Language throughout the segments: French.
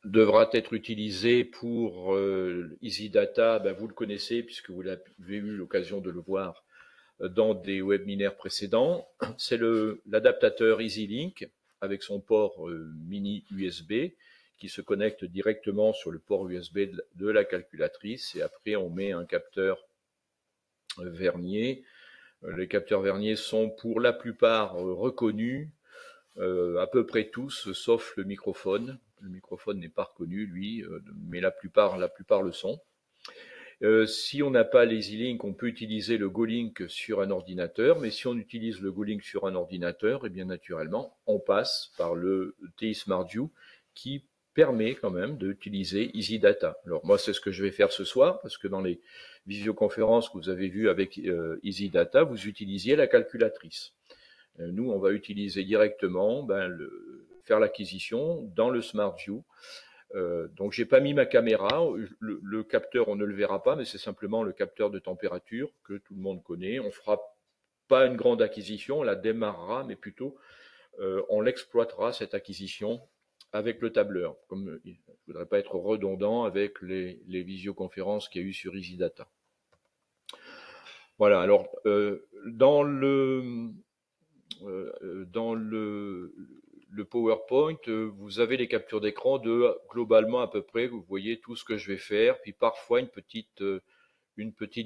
devra être utilisé pour EasyData. Ben, vous le connaissez puisque vous avez eu l'occasion de le voir dans des webinaires précédents. C'est l'adaptateur EasyLink avec son port mini USB qui se connecte directement sur le port USB de la calculatrice, et après on met un capteur vernier. Les capteurs verniers sont pour la plupart reconnus, à peu près tous, sauf le microphone. Le microphone n'est pas reconnu, lui, mais la plupart le sont. Si on n'a pas l'EasyLink, on peut utiliser le GoLink sur un ordinateur, mais si on utilise le GoLink sur un ordinateur, eh bien naturellement, on passe par le TI SmartView qui permet quand même d'utiliser EasyData. Alors moi, c'est ce que je vais faire ce soir, parce que dans les visioconférences que vous avez vues avec EasyData, vous utilisiez la calculatrice. Nous, on va utiliser directement faire l'acquisition dans le SmartView. Donc j'ai pas mis ma caméra, le capteur on ne le verra pas, mais c'est simplement le capteur de température que tout le monde connaît. On fera pas une grande acquisition, on la démarrera, mais plutôt on l'exploitera cette acquisition avec le tableur. Comme je voudrais pas être redondant avec les visioconférences qu'il y a eu sur EasyData. Voilà. Alors dans le PowerPoint, vous avez les captures d'écran de globalement à peu près, vous voyez tout ce que je vais faire, puis parfois une petite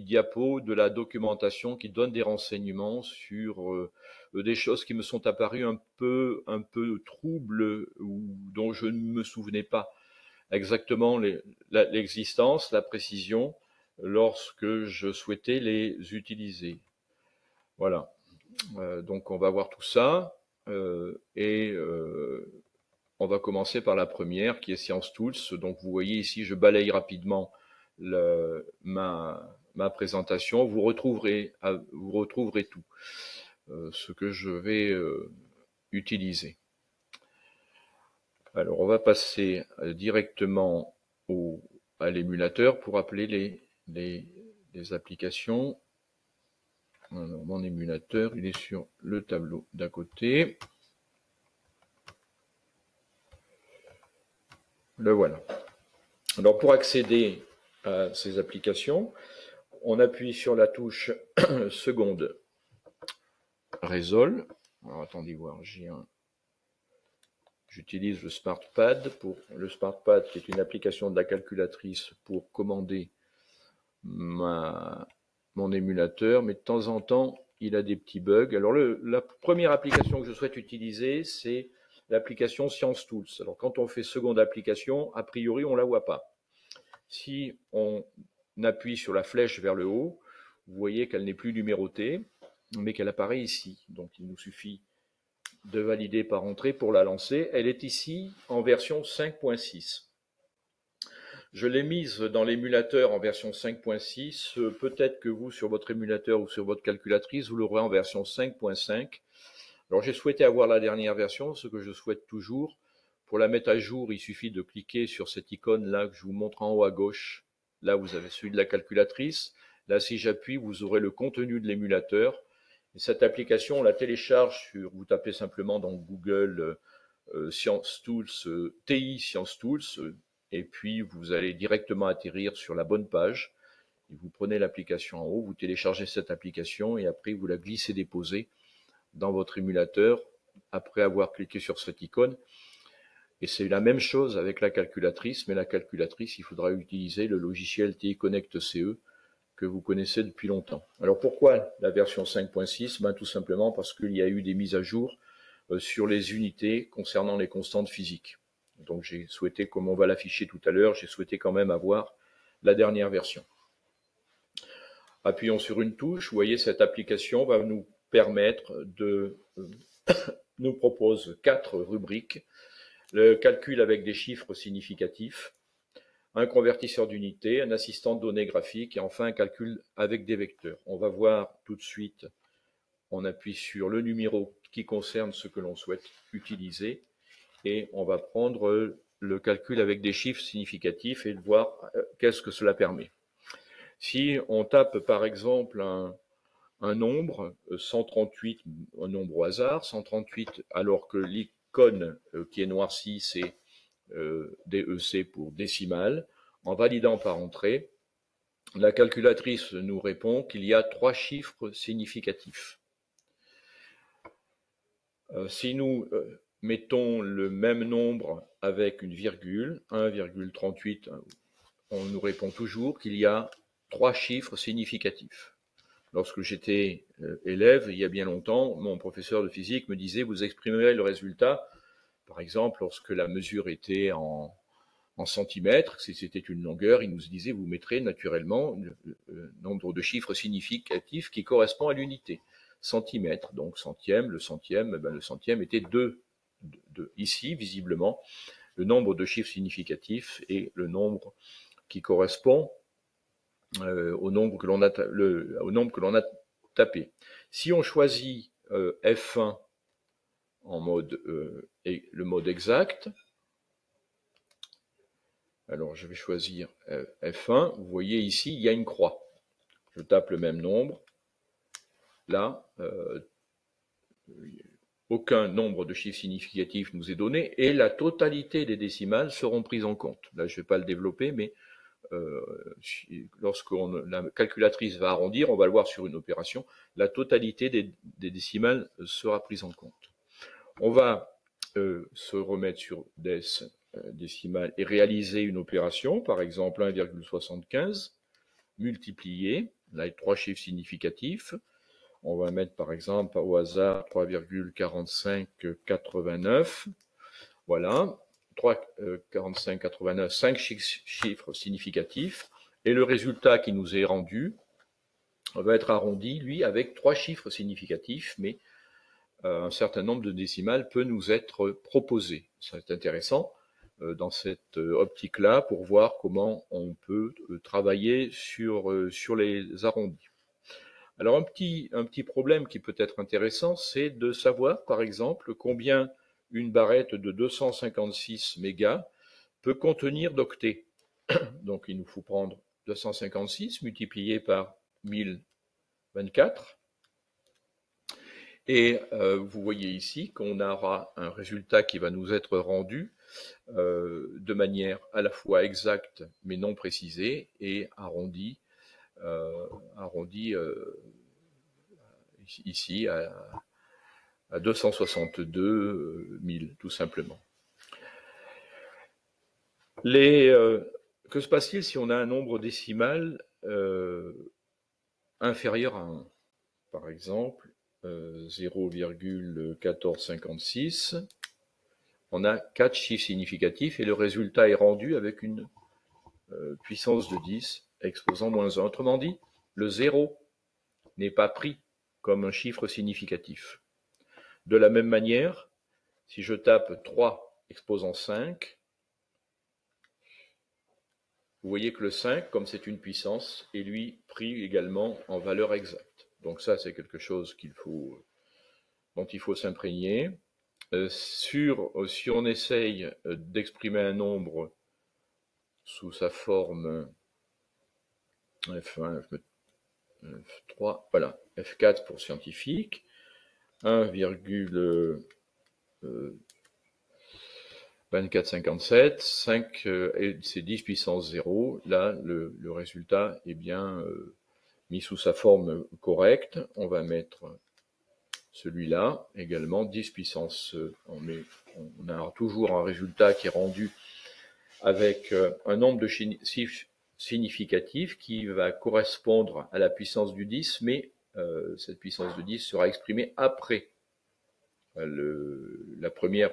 diapo de la documentation qui donne des renseignements sur des choses qui me sont apparues un peu troubles ou dont je ne me souvenais pas exactement l'existence, la précision lorsque je souhaitais les utiliser. Voilà. Donc on va voir tout ça et on va commencer par la première qui est Science Tools. Donc vous voyez ici, je balaye rapidement ma présentation. Vous retrouverez tout ce que je vais utiliser. Alors on va passer directement à l'émulateur pour appeler les applications. Alors, mon émulateur, il est sur le tableau d'à côté. Le voilà. Alors, pour accéder à ces applications, on appuie sur la touche seconde Résol. Alors, attendez voir, j'utilise le SmartPad qui est une application de la calculatrice pour commander mon émulateur, mais de temps en temps, il a des petits bugs. Alors, la première application que je souhaite utiliser, c'est l'application Science Tools. Alors, quand on fait seconde application, a priori, on la voit pas. Si on appuie sur la flèche vers le haut, vous voyez qu'elle n'est plus numérotée, mais qu'elle apparaît ici. Donc, il nous suffit de valider par entrée pour la lancer. Elle est ici en version 5.6. Je l'ai mise dans l'émulateur en version 5.6. Peut-être que vous, sur votre émulateur ou sur votre calculatrice, vous l'aurez en version 5.5. Alors, j'ai souhaité avoir la dernière version, ce que je souhaite toujours. Pour la mettre à jour, il suffit de cliquer sur cette icône-là que je vous montre en haut à gauche. Là, vous avez celui de la calculatrice. Là, si j'appuie, vous aurez le contenu de l'émulateur. Et cette application, on la télécharge vous tapez simplement dans Google Science Tools, TI Science Tools, et puis vous allez directement atterrir sur la bonne page. Et vous prenez l'application en haut, vous téléchargez cette application et après vous la glissez-déposez dans votre émulateur après avoir cliqué sur cette icône. Et c'est la même chose avec la calculatrice, mais la calculatrice, il faudra utiliser le logiciel TI Connect CE que vous connaissez depuis longtemps. Alors pourquoi la version 5.6 ? Ben, tout simplement parce qu'il y a eu des mises à jour sur les unités concernant les constantes physiques. Donc j'ai souhaité, comme on va l'afficher tout à l'heure, j'ai souhaité quand même avoir la dernière version. Appuyons sur une touche, vous voyez cette application va nous permettre nous propose 4 rubriques. Le calcul avec des chiffres significatifs, un convertisseur d'unités, un assistant de données graphiques et enfin un calcul avec des vecteurs. On va voir tout de suite, on appuie sur le numéro qui concerne ce que l'on souhaite utiliser et on va prendre le calcul avec des chiffres significatifs et voir qu'est-ce que cela permet. Si on tape par exemple un nombre, 138, un nombre au hasard, 138, alors que l'icône qui est noircie, c'est DEC pour décimale. En validant par entrée, la calculatrice nous répond qu'il y a 3 chiffres significatifs. Si nous mettons le même nombre avec une virgule, 1,38, on nous répond toujours qu'il y a 3 chiffres significatifs. Lorsque j'étais élève, il y a bien longtemps, mon professeur de physique me disait « Vous exprimerez le résultat », par exemple, lorsque la mesure était en centimètres, si c'était une longueur, il nous disait « Vous mettrez naturellement le nombre de chiffres significatifs qui correspond à l'unité. » Centimètre, donc centième, le centième était 2. Ici, visiblement, le nombre de chiffres significatifs est le nombre qui correspond au nombre que l'on a tapé. Si on choisit F1 en mode le mode exact, alors je vais choisir F1, vous voyez ici, il y a une croix. Je tape le même nombre. Là, aucun nombre de chiffres significatifs nous est donné et la totalité des décimales seront prises en compte. Là, je ne vais pas le développer, mais lorsque la calculatrice va arrondir, on va le voir sur une opération, la totalité des décimales sera prise en compte. On va se remettre sur des décimales et réaliser une opération, par exemple 1,75 multiplié, là, 3 chiffres significatifs. On va mettre par exemple au hasard 3,4589. Voilà, 3,4589, 5 chiffres significatifs. Et le résultat qui nous est rendu va être arrondi, lui, avec 3 chiffres significatifs, mais un certain nombre de décimales peut nous être proposé. C'est intéressant dans cette optique-là pour voir comment on peut travailler sur les arrondis. Alors un petit problème qui peut être intéressant, c'est de savoir par exemple combien une barrette de 256 mégas peut contenir d'octets. Donc il nous faut prendre 256 multiplié par 1024. Et vous voyez ici qu'on aura un résultat qui va nous être rendu de manière à la fois exacte mais non précisée et arrondi ici à 262 000 tout simplement. Que se passe-t-il si on a un nombre décimal inférieur à 1? Par exemple, 0,1456, on a 4 chiffres significatifs et le résultat est rendu avec une puissance de 10 exposant moins 1. Autrement dit, le 0 n'est pas pris comme un chiffre significatif. De la même manière, si je tape 3 exposant 5, vous voyez que le 5, comme c'est une puissance, est lui pris également en valeur exacte. Donc ça, c'est quelque chose dont il faut s'imprégner. Si on essaye d'exprimer un nombre sous sa forme F1, F3, voilà, F4 pour scientifique, 1,2457, 5 c'est 10 puissance 0. Là, le résultat est bien mis sous sa forme correcte. On va mettre celui-là également, 10 puissance, on a toujours un résultat qui est rendu avec un nombre de chiffres significatifs qui va correspondre à la puissance du 10, mais cette puissance de 10 sera exprimée après la première.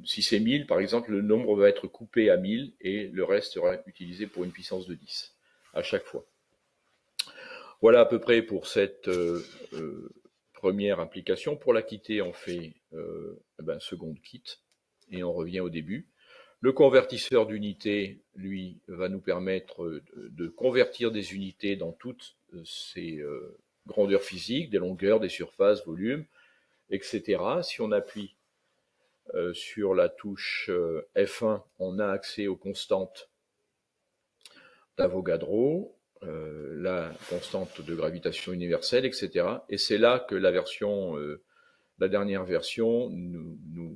Si c'est 1000, par exemple, le nombre va être coupé à 1000 et le reste sera utilisé pour une puissance de 10 à chaque fois. Voilà à peu près pour cette première application. Pour la quitter, on fait seconde quitte et on revient au début. Le convertisseur d'unités, lui, va nous permettre de convertir des unités dans toutes ces grandeurs physiques, des longueurs, des surfaces, volumes, etc. Si on appuie sur la touche F1, on a accès aux constantes d'Avogadro, la constante de gravitation universelle, etc. Et c'est là que la dernière version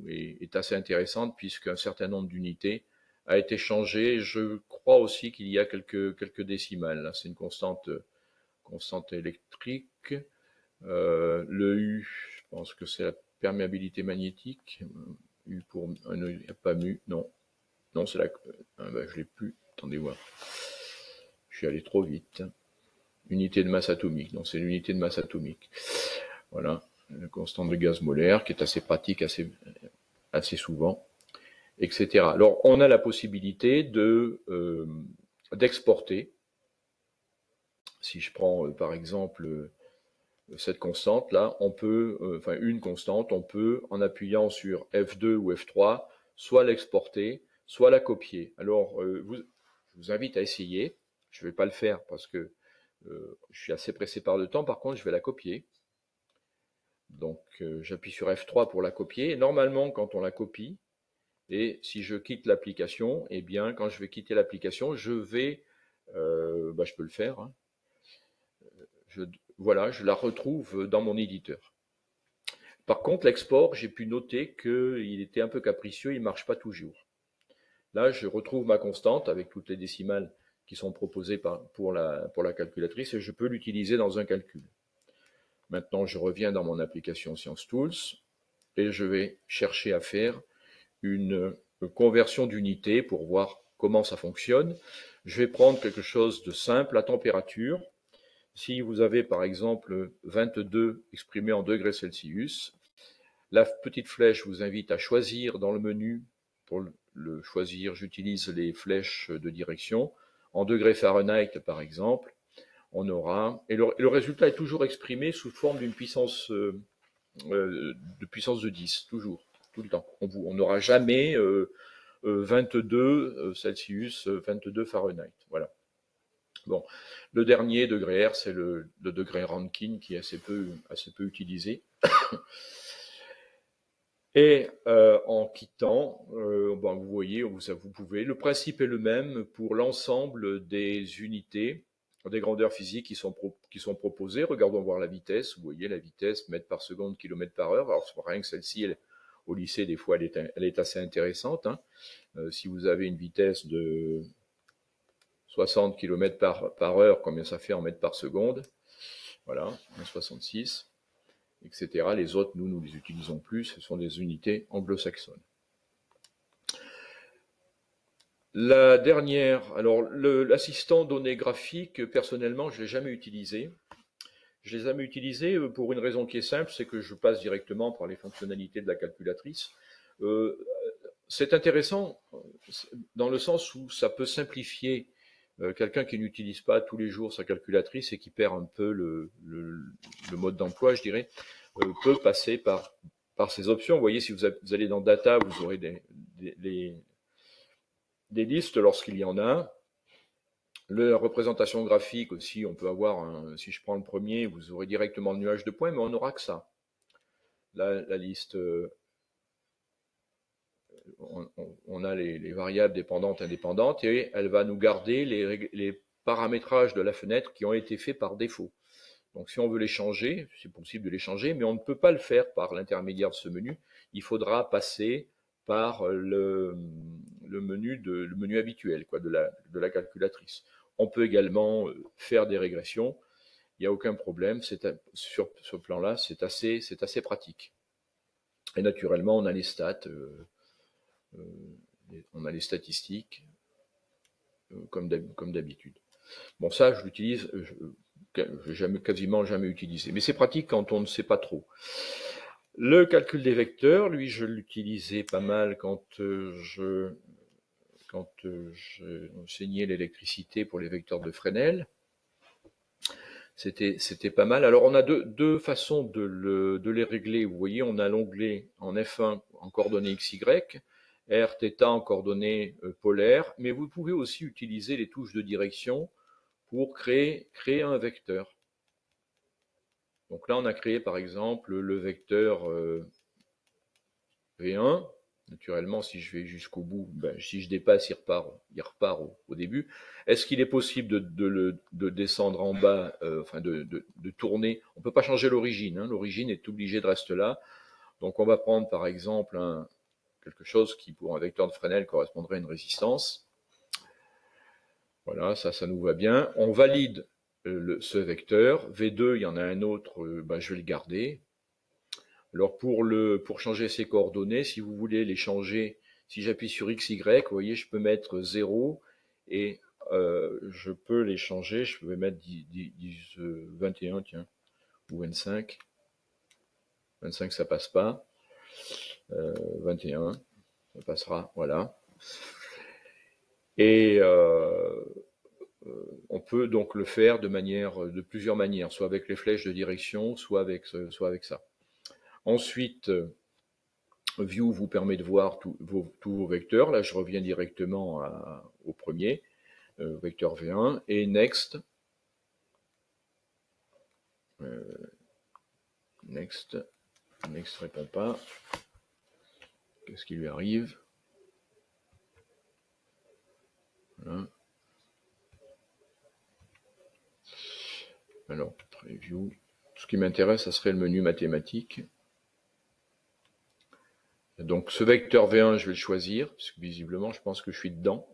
est est assez intéressante puisqu'un certain nombre d'unités a été changé. Je crois aussi qu'il y a quelques décimales. C'est une constante électrique. Le U, je pense que c'est la perméabilité magnétique. U pour un il n'y a pas mu, non. Non, c'est la. Je l'ai plus. Attendez voir. Je suis allé trop vite. Unité de masse atomique. Donc c'est l'unité de masse atomique. Voilà. La constante de gaz molaire qui est assez pratique assez souvent, etc. Alors on a la possibilité d'exporter. Si je prends par exemple cette constante là, on peut, une constante, on peut en appuyant sur F2 ou F3, soit l'exporter, soit la copier. Alors je vous invite à essayer. Je ne vais pas le faire parce que je suis assez pressé par le temps. Par contre, je vais la copier. Donc j'appuie sur F3 pour la copier. Et normalement, quand on la copie, et si je quitte l'application, eh bien, quand je vais quitter l'application, je vais, je peux le faire, hein. Voilà, je la retrouve dans mon éditeur. Par contre, l'export, j'ai pu noter qu'il était un peu capricieux, il ne marche pas toujours. Là, je retrouve ma constante avec toutes les décimales qui sont proposées pour la calculatrice et je peux l'utiliser dans un calcul. Maintenant, je reviens dans mon application ScienceTools et je vais chercher à faire une conversion d'unité pour voir comment ça fonctionne. Je vais prendre quelque chose de simple, la température. Si vous avez par exemple 22 exprimé en degrés Celsius, la petite flèche vous invite à choisir dans le menu. Pour le choisir, j'utilise les flèches de direction. En degrés Fahrenheit par exemple, on aura, et le résultat est toujours exprimé sous forme d'une puissance de 10, toujours, tout le temps. On n'aura jamais 22 Celsius, 22 Fahrenheit. Voilà. Bon, le dernier degré R, c'est le degré Rankine qui est assez peu utilisé. Et en quittant, vous voyez, vous pouvez. Le principe est le même pour l'ensemble des unités, des grandeurs physiques qui sont proposées. Regardons voir la vitesse. Vous voyez la vitesse, mètres par seconde, kilomètres par heure. Alors, c'est rien que celle-ci, au lycée, des fois, elle est assez intéressante, hein. Si vous avez une vitesse de 60 km par heure, combien ça fait en mètres par seconde? Voilà, 1,66, etc. Les autres, nous les utilisons plus, ce sont des unités anglo-saxonnes. La dernière, alors l'assistant données graphiques, personnellement, je ne l'ai jamais utilisé. Je l'ai jamais utilisé pour une raison qui est simple, c'est que je passe directement par les fonctionnalités de la calculatrice. C'est intéressant dans le sens où ça peut simplifier quelqu'un qui n'utilise pas tous les jours sa calculatrice et qui perd un peu le mode d'emploi, je dirais, peut passer par ces options. Vous voyez, si vous allez dans Data, vous aurez des listes lorsqu'il y en a. La représentation graphique aussi, on peut avoir, si je prends le premier, vous aurez directement le nuage de points, mais on n'aura que ça. La liste, on a les variables dépendantes, indépendantes, et elle va nous garder les paramétrages de la fenêtre qui ont été faits par défaut. Donc si on veut les changer, c'est possible de les changer, mais on ne peut pas le faire par l'intermédiaire de ce menu. Il faudra passer par le menu habituel de la calculatrice. On peut également faire des régressions. Il n'y a aucun problème. Sur ce plan-là, c'est assez pratique. Et naturellement, on a les stats, on a les statistiques, comme d'habitude. Bon, ça, je l'utilise, quasiment jamais utilisé. Mais c'est pratique quand on ne sait pas trop. Le calcul des vecteurs, lui, je l'utilisais pas mal quand j'enseignais l'électricité pour les vecteurs de Fresnel. C'était pas mal. Alors, on a deux façons de les régler. Vous voyez, on a l'onglet en F1 en coordonnées XY, R, θ en coordonnées polaires, mais vous pouvez aussi utiliser les touches de direction pour créer un vecteur. Donc là, on a créé par exemple le vecteur V1. Naturellement, si je vais jusqu'au bout, si je dépasse, il repart au début. Est-ce qu'il est possible de descendre en bas, de tourner? On ne peut pas changer l'origine, hein. L'origine est obligée de rester là. Donc on va prendre par exemple quelque chose qui, pour un vecteur de Fresnel, correspondrait à une résistance. Voilà, ça nous va bien. On valide ce vecteur. V2, il y en a un autre, je vais le garder. Alors pour changer ces coordonnées, si vous voulez les changer, si j'appuie sur X, Y, vous voyez, je peux mettre 0 et je peux les changer. Je peux mettre 21, tiens, ou 25. 25, ça passe pas. 21, ça passera, voilà. Et on peut donc le faire de plusieurs manières, soit avec les flèches de direction, soit avec ça. Ensuite, View vous permet de voir tous vos vecteurs. Là, je reviens directement au premier, vecteur V1, et Next. Next répond pas. Qu'est-ce qui lui arrive? Voilà. Alors, Preview. Ce qui m'intéresse, ça serait le menu mathématiques. Donc ce vecteur V1, je vais le choisir, parce que visiblement, je pense que je suis dedans.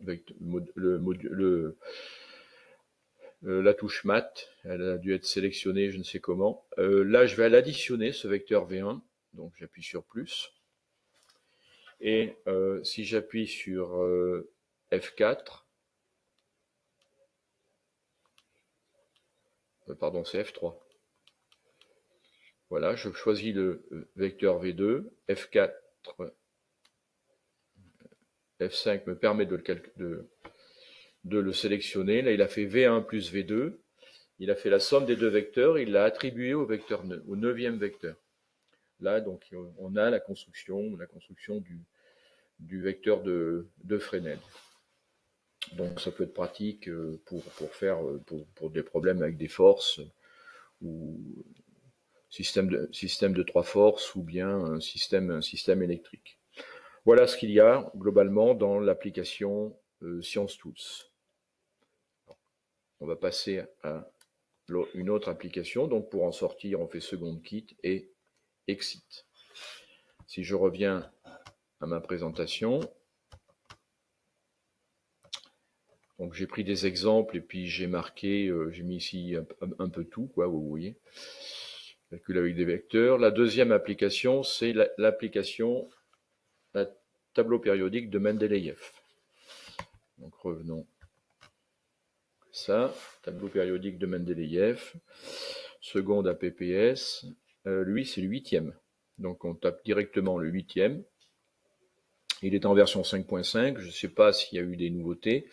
La touche mat, elle a dû être sélectionnée, je ne sais comment. Là, je vais l'additionner, ce vecteur V1. Donc j'appuie sur plus. Et si j'appuie sur F4, pardon, c'est F3. Voilà, je choisis le vecteur V2, F4, F5 me permet de le sélectionner. Là, il a fait V1 plus V2. Il a fait la somme des deux vecteurs. Il l'a attribué au neuvième vecteur. Là, donc, on a la construction du vecteur de Fresnel. Donc, ça peut être pratique pour des problèmes avec des forces ou système de trois forces ou bien un système électrique. Voilà ce qu'il y a globalement dans l'application Science Tools. On va passer à une autre application. Donc pour en sortir, on fait second kit et exit. Si je reviens à ma présentation, donc j'ai pris des exemples et puis j'ai marqué, j'ai mis ici un peu tout, quoi, vous voyez. Calcul avec des vecteurs. La deuxième application, c'est l'application tableau périodique de Mendeleïev. Donc revenons. Ça, tableau périodique de Mendeleïev, seconde APPS, lui c'est le 8e. Donc on tape directement le 8e. Il est en version 5.5, je ne sais pas s'il y a eu des nouveautés.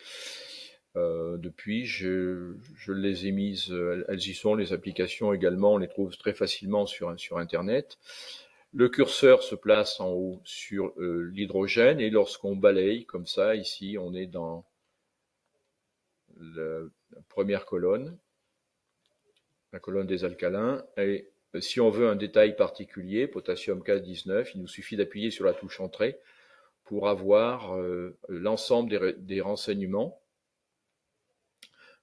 Depuis, je les ai mises, elles y sont, les applications également, on les trouve très facilement sur Internet. Le curseur se place en haut sur l'hydrogène et lorsqu'on balaye comme ça, ici, on est dans la première colonne, la colonne des alcalins. Et si on veut un détail particulier, potassium K19, il nous suffit d'appuyer sur la touche Entrée pour avoir l'ensemble des renseignements.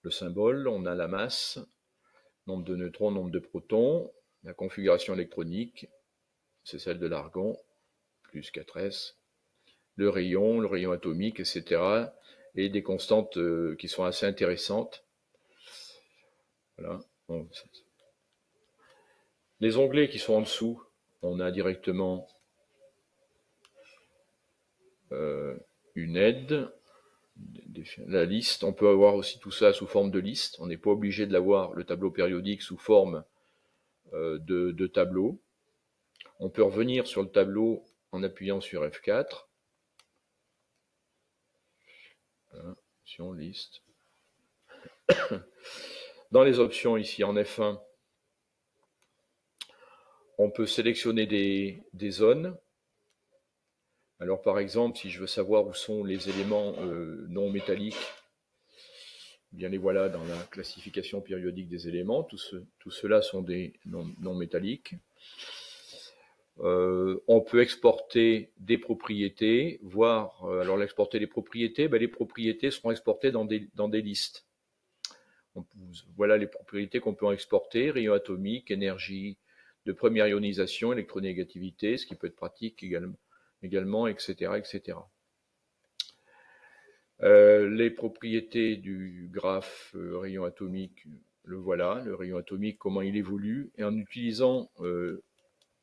Le symbole, on a la masse, nombre de neutrons, nombre de protons, la configuration électronique, c'est celle de l'argon, plus 4s, le rayon atomique, etc. Et des constantes qui sont assez intéressantes. Voilà. Bon, les onglets qui sont en dessous, on a directement une aide, la liste. On peut avoir aussi tout ça sous forme de liste. On n'est pas obligé de l'avoir, le tableau périodique, sous forme de tableau. On peut revenir sur le tableau en appuyant sur F4. Voilà, option liste. Dans les options ici en F1, on peut sélectionner des zones. Alors par exemple, si je veux savoir où sont les éléments non métalliques, bien les voilà dans la classification périodique des éléments. Tout cela sont des non métalliques. On peut exporter des propriétés, alors l'exporter des propriétés, les propriétés seront exportées dans des listes. Voilà les propriétés qu'on peut exporter, rayon atomique, énergie de première ionisation, électronégativité, ce qui peut être pratique également également, etc., etc. Les propriétés du graphe rayon atomique, le voilà, le rayon atomique, comment il évolue. Et en utilisant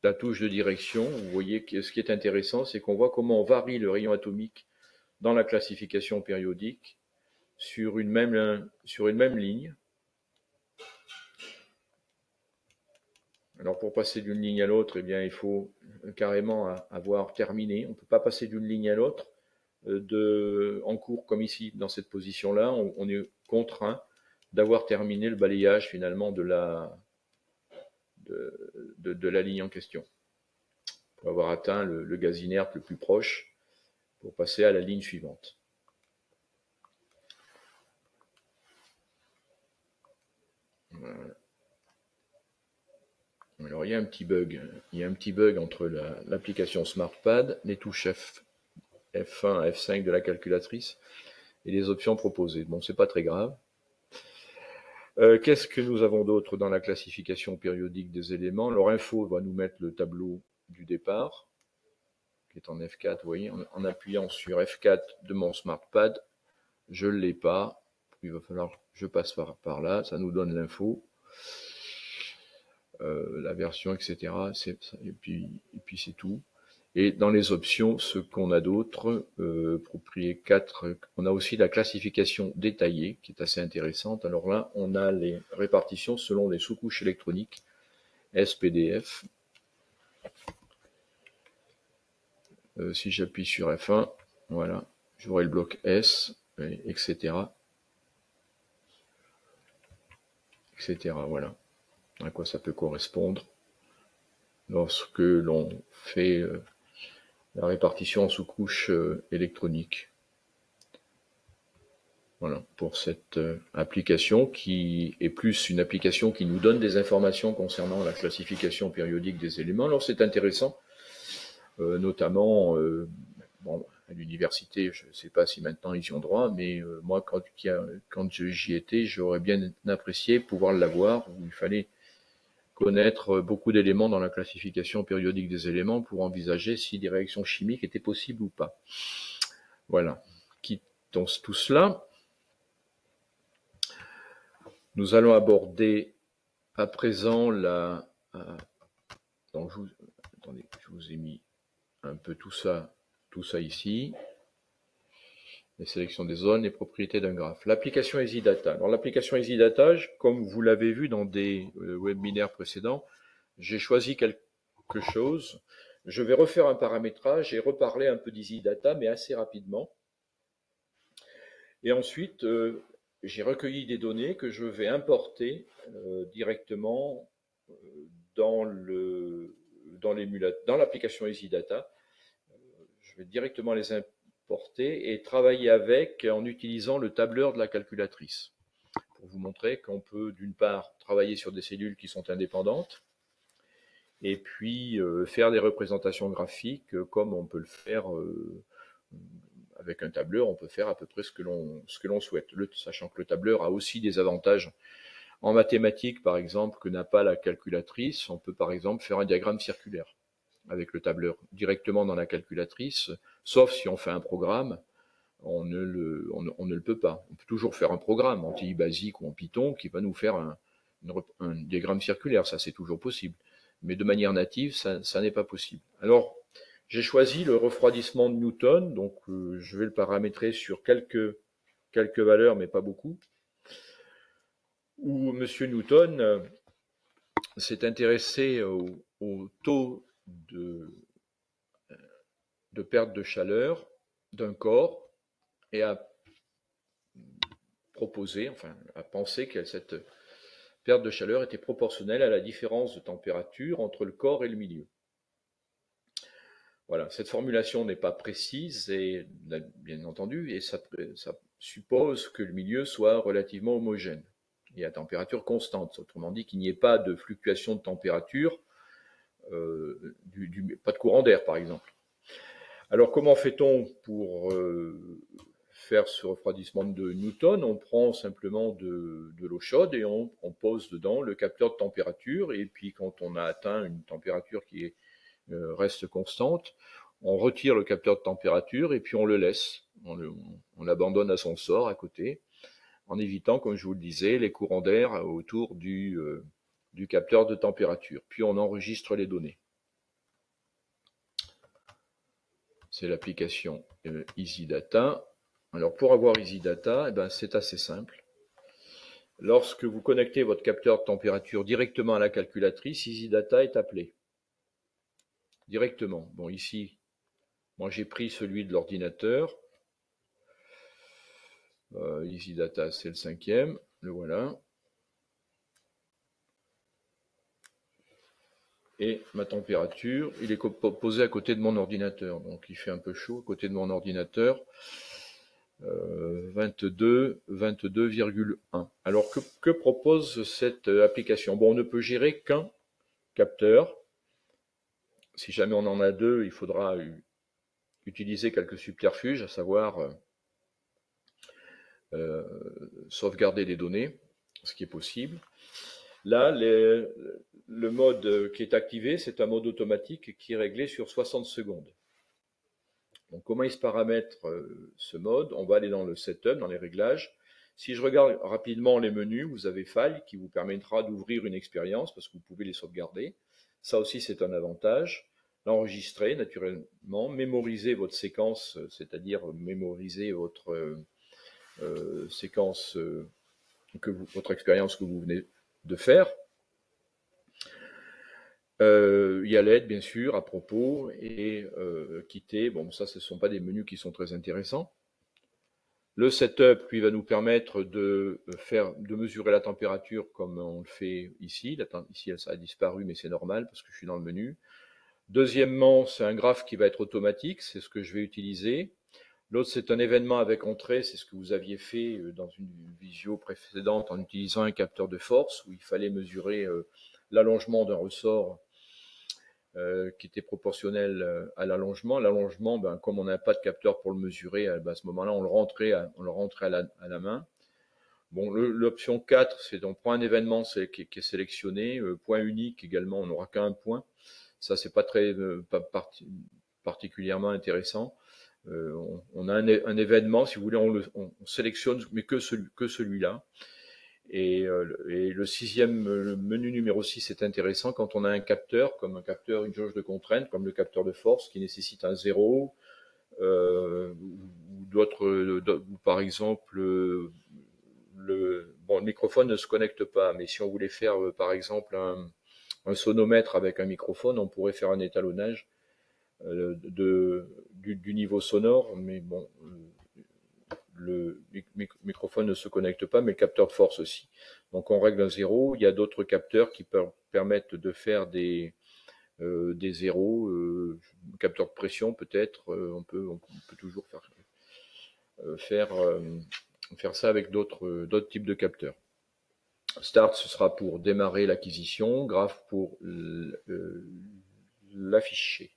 la touche de direction, vous voyez que ce qui est intéressant, c'est qu'on voit comment on varie le rayon atomique dans la classification périodique sur une même ligne. Alors pour passer d'une ligne à l'autre, eh bien, il faut carrément avoir terminé. On ne peut pas passer d'une ligne à l'autre en cours comme ici, dans cette position-là. On est contraint d'avoir terminé le balayage finalement de la ligne en question, pour avoir atteint le gaz inerte le plus proche, pour passer à la ligne suivante. Voilà. Alors il y a un petit bug. Il y a un petit bug entre l'application SmartPad, les touches F1 à F5 de la calculatrice et les options proposées. Bon, c'est pas très grave. Qu'est-ce que nous avons d'autre dans la classification périodique des éléments? Alors info va nous mettre le tableau du départ, qui est en F4, vous voyez, en appuyant sur F4 de mon SmartPad, je ne l'ai pas, il va falloir que je passe par là, ça nous donne l'info, la version, etc. Et puis c'est tout. Et dans les options, ce qu'on a d'autre, propriété 4, on a aussi la classification détaillée, qui est assez intéressante. Alors là, on a les répartitions selon les sous-couches électroniques, SPDF. Si j'appuie sur F1, voilà, j'aurai le bloc S, etc. etc. Voilà à quoi ça peut correspondre lorsque l'on fait la répartition en sous-couches électroniques. Voilà, pour cette application qui est plus une application qui nous donne des informations concernant la classification périodique des éléments. Alors c'est intéressant, notamment bon, à l'université, je ne sais pas si maintenant ils y ont droit, mais moi quand j'y étais, j'aurais bien apprécié pouvoir l'avoir, où il fallait connaître beaucoup d'éléments dans la classification périodique des éléments pour envisager si des réactions chimiques étaient possibles ou pas. Voilà, quittons tout cela. Nous allons aborder à présent donc attendez, je vous ai mis un peu tout ça ici. Les sélections des zones, les propriétés d'un graphe. L'application EasyData. Alors l'application EasyData, comme vous l'avez vu dans des webinaires précédents, j'ai choisi quelque chose. Je vais refaire un paramétrage et reparler un peu d'EasyData, mais assez rapidement. Et ensuite, j'ai recueilli des données que je vais importer directement dans l'application EasyData. Je vais directement les importer et travailler avec en utilisant le tableur de la calculatrice, pour vous montrer qu'on peut d'une part travailler sur des cellules qui sont indépendantes, et puis faire des représentations graphiques comme on peut le faire avec un tableur. On peut faire à peu près ce que l'on souhaite, sachant que le tableur a aussi des avantages en mathématiques, par exemple, que n'a pas la calculatrice. On peut par exemple faire un diagramme circulaire avec le tableur directement dans la calculatrice, sauf si on fait un programme, on ne le peut pas. On peut toujours faire un programme en TI basique ou en Python qui va nous faire un diagramme circulaire, ça c'est toujours possible. Mais de manière native, ça n'est pas possible. Alors, j'ai choisi le refroidissement de Newton, donc je vais le paramétrer sur quelques valeurs, mais pas beaucoup, où M. Newton s'est intéressé au taux de perte de chaleur d'un corps et a proposé, enfin a pensé que cette perte de chaleur était proportionnelle à la différence de température entre le corps et le milieu. Voilà, cette formulation n'est pas précise, et bien entendu, et ça suppose que le milieu soit relativement homogène et à température constante. Autrement dit, qu'il n'y ait pas de fluctuation de température, pas de courant d'air par exemple. Alors comment fait-on pour faire ce refroidissement de Newton? On prend simplement de l'eau chaude et on pose dedans le capteur de température, et puis quand on a atteint une température qui reste constante, on retire le capteur de température et puis on le laisse. On l'abandonne à son sort à côté, en évitant, comme je vous le disais, les courants d'air autour du capteur de température. Puis on enregistre les données. C'est l'application EasyData. Alors pour avoir EasyData, c'est assez simple. Lorsque vous connectez votre capteur de température directement à la calculatrice, EasyData est appelé directement. Bon, ici, moi j'ai pris celui de l'ordinateur. EasyData, c'est le 5e. Le voilà. Et ma température, il est posé à côté de mon ordinateur. Donc il fait un peu chaud à côté de mon ordinateur. 22,1. Alors que propose cette application? Bon, on ne peut gérer qu'un capteur. Si jamais on en a deux, il faudra utiliser quelques subterfuges, à savoir sauvegarder des données, ce qui est possible. Là, le mode qui est activé, c'est un mode automatique qui est réglé sur 60 secondes. Donc, comment il se paramètre ce mode? On va aller dans le setup, dans les réglages. Si je regarde rapidement les menus, vous avez File qui vous permettra d'ouvrir une expérience parce que vous pouvez les sauvegarder. Ça aussi, c'est un avantage. L'enregistrer naturellement, mémoriser votre séquence, c'est-à-dire mémoriser votre séquence, votre expérience que vous venez de faire. Il y a l'aide, bien sûr, à propos, et quitter. Bon, ça, ce ne sont pas des menus qui sont très intéressants. Le setup, lui, va nous permettre de mesurer la température comme on le fait ici. Ici, ça a disparu, mais c'est normal parce que je suis dans le menu. Deuxièmement, c'est un graphe qui va être automatique, c'est ce que je vais utiliser. L'autre, c'est un événement avec entrée, c'est ce que vous aviez fait dans une visio précédente en utilisant un capteur de force où il fallait mesurer l'allongement d'un ressort qui était proportionnel à l'allongement. L'allongement, comme on n'a pas de capteur pour le mesurer, à ce moment-là, on le rentrait à la main. Bon, l'option 4, c'est on prend un événement qui est sélectionné, point unique également, on n'aura qu'un point. Ça, c'est pas très particulièrement intéressant. On a un événement, si vous voulez, on sélectionne, mais que celui-là. Et le 6e, le menu numéro 6 est intéressant quand on a un capteur, comme un capteur, une jauge de contrainte, comme le capteur de force qui nécessite un 0, ou d'autres, par exemple, le microphone ne se connecte pas, mais si on voulait faire, par exemple, un sonomètre avec un microphone, on pourrait faire un étalonnage du niveau sonore, mais bon, le microphone ne se connecte pas, mais le capteur de force aussi. Donc on règle un 0. Il y a d'autres capteurs qui permettent de faire des zéros, capteur de pression peut-être. On peut toujours faire ça avec d'autres types de capteurs. Start, ce sera pour démarrer l'acquisition, graph pour l'afficher.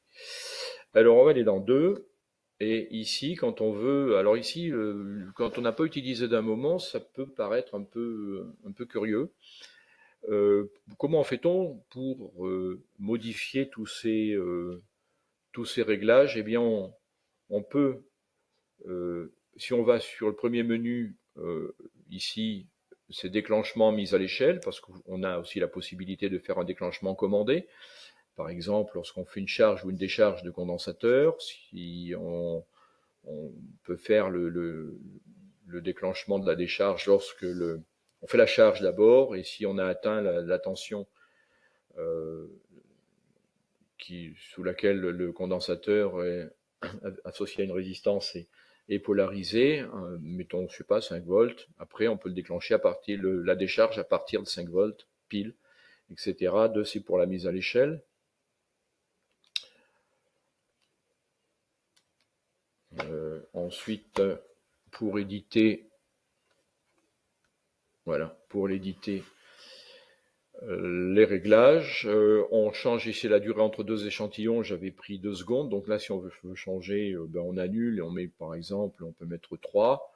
Alors on va aller dans 2. Et ici, quand on veut, alors ici, quand on n'a pas utilisé d'un moment, ça peut paraître un peu curieux. Comment fait-on pour modifier tous ces réglages? Eh bien, on peut, si on va sur le premier menu, ici, c'est déclenchement mise à l'échelle, parce qu'on a aussi la possibilité de faire un déclenchement commandé. Par exemple, lorsqu'on fait une charge ou une décharge de condensateur, si on peut faire le déclenchement de la décharge lorsque on fait la charge d'abord, et si on a atteint la tension sous laquelle le condensateur est associé à une résistance et polarisé, mettons, je sais pas, 5 volts. Après, on peut le déclencher à partir la décharge à partir de 5 volts, pile, etc. 2, c'est pour la mise à l'échelle. Ensuite, pour éditer, voilà, pour l'éditer, les réglages, on change ici la durée entre deux échantillons, j'avais pris 2 secondes, donc là si on veut changer, on annule et on met par exemple, on peut mettre 3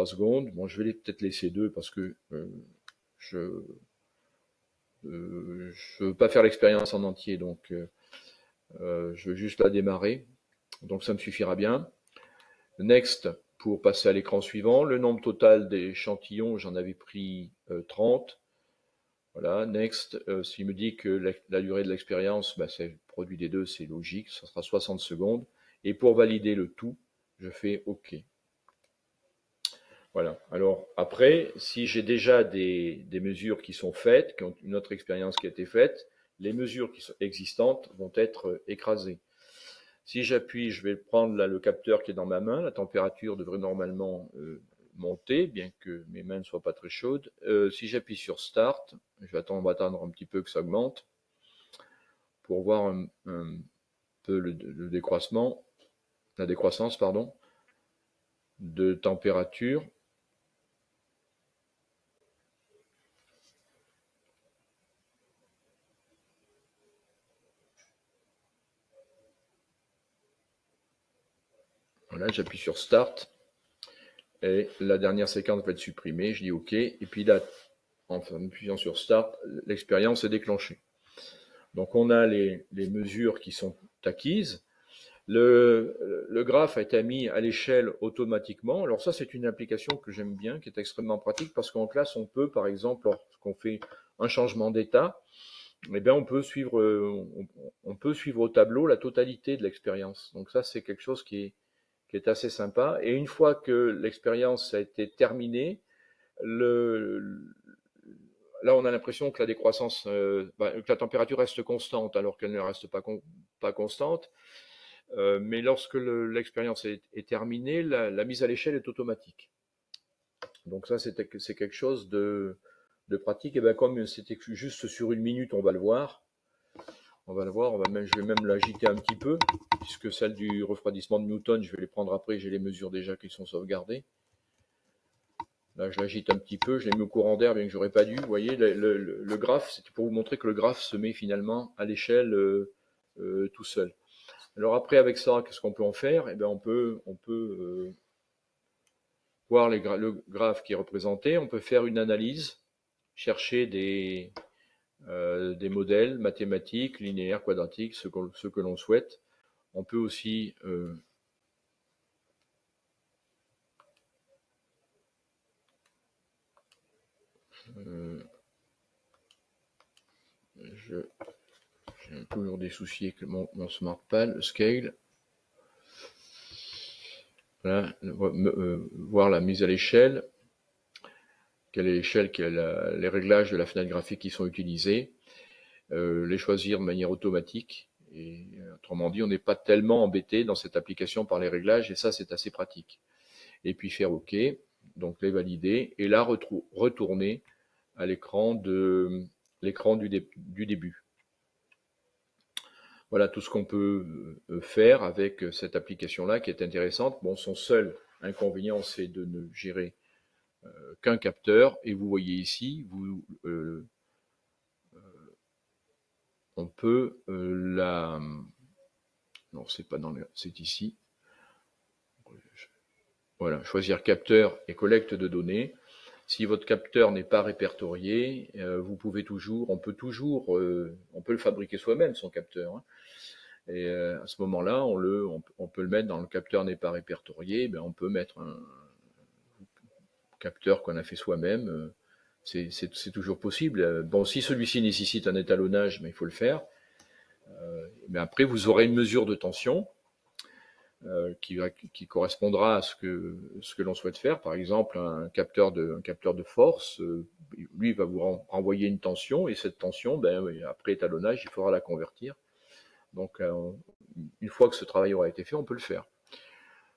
secondes. Bon, je vais peut-être laisser 2 parce que je veux pas faire l'expérience en entier, donc Je veux juste la démarrer, donc ça me suffira bien. Next pour passer à l'écran suivant. Le nombre total d'échantillons, j'en avais pris 30. Voilà, next. S'il me dit que la durée de l'expérience, bah, c'est le produit des deux, c'est logique, ça sera 60 secondes. Et pour valider le tout, je fais OK. Voilà. Alors après, si j'ai déjà des mesures qui sont faites, qui ont une autre expérience qui a été faite, les mesures qui sont existantes vont être écrasées. Si j'appuie, je vais prendre là le capteur qui est dans ma main. La température devrait normalement monter, bien que mes mains ne soient pas très chaudes. Si j'appuie sur Start, je vais attendre un petit peu que ça augmente pour voir un peu le décroissement, la décroissance, pardon, de température. Voilà, j'appuie sur Start et la dernière séquence va être supprimée. Je dis OK. Et puis là, en appuyant sur Start, l'expérience est déclenchée. Donc on a les mesures qui sont acquises. Le graphe a été mis à l'échelle automatiquement. Alors ça, c'est une application que j'aime bien, qui est extrêmement pratique parce qu'en classe, on peut, par exemple, lorsqu'on fait un changement d'état, eh bien, on peut suivre au tableau la totalité de l'expérience. Donc ça, c'est quelque chose qui est assez sympa. Et une fois que l'expérience a été terminée, le, là, on a l'impression que la décroissance, que la température reste constante alors qu'elle ne reste pas constante. Mais lorsque l'expérience est terminée, la mise à l'échelle est automatique. Donc ça, c'est quelque chose de pratique. Et bien comme c'était juste sur une minute, on va le voir. On va le voir. Je vais même l'agiter un petit peu, puisque celle du refroidissement de Newton, je vais les prendre après. J'ai les mesures déjà qui sont sauvegardées. Là, je l'agite un petit peu. Je l'ai mis au courant d'air, bien que j'aurais pas dû. Vous voyez, le graphe, c'était pour vous montrer que le graphe se met finalement à l'échelle tout seul. Alors après, avec ça, qu'est-ce qu'on peut en faire? Eh bien, on peut voir le graphe qui est représenté. On peut faire une analyse, chercher des modèles mathématiques, linéaires, quadratiques, ce que l'on souhaite. On peut aussi j'ai toujours des soucis avec mon SmartPal, le scale. Voilà, voir la mise à l'échelle, quelle est l'échelle, les réglages de la fenêtre graphique qui sont utilisés, les choisir de manière automatique. Et autrement dit, on n'est pas tellement embêté dans cette application par les réglages, et ça, c'est assez pratique. Et puis faire OK, donc les valider, et là, retourner à l'écran du début. Voilà tout ce qu'on peut faire avec cette application-là qui est intéressante. Bon, son seul inconvénient, c'est de ne gérer qu'un capteur. Et vous voyez ici, on peut la... Non, c'est pas c'est ici. Voilà, choisir capteur et collecte de données. Si votre capteur n'est pas répertorié, on peut le fabriquer soi-même, son capteur. Hein. Et à ce moment-là, on peut le mettre dans le capteur n'est pas répertorié. Ben, on peut mettre un capteur qu'on a fait soi-même. C'est toujours possible. Bon, si celui-ci nécessite un étalonnage, mais il faut le faire. Mais après, vous aurez une mesure de tension qui correspondra à ce que l'on souhaite faire. Par exemple, un capteur de force, lui va vous renvoyer une tension et cette tension, ben, après étalonnage, il faudra la convertir. Donc, une fois que ce travail aura été fait, on peut le faire.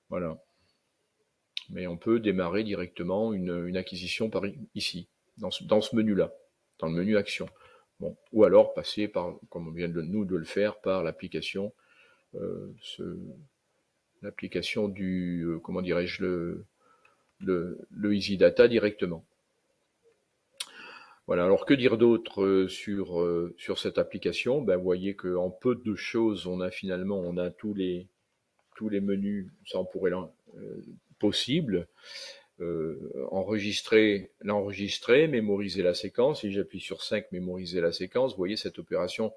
Voilà. Mais on peut démarrer directement une acquisition par ici, dans ce menu-là, dans le menu Action. Bon. Ou alors passer par, comme on vient de le faire, par l'application, l'application comment dirais-je, le Easy Data directement. Voilà. Alors que dire d'autre sur cette application? Ben, vous voyez qu'en peu de choses, on a tous les menus, ça on pourrait possible. L'enregistrer, mémoriser la séquence. Si j'appuie sur 5, mémoriser la séquence, vous voyez cette opération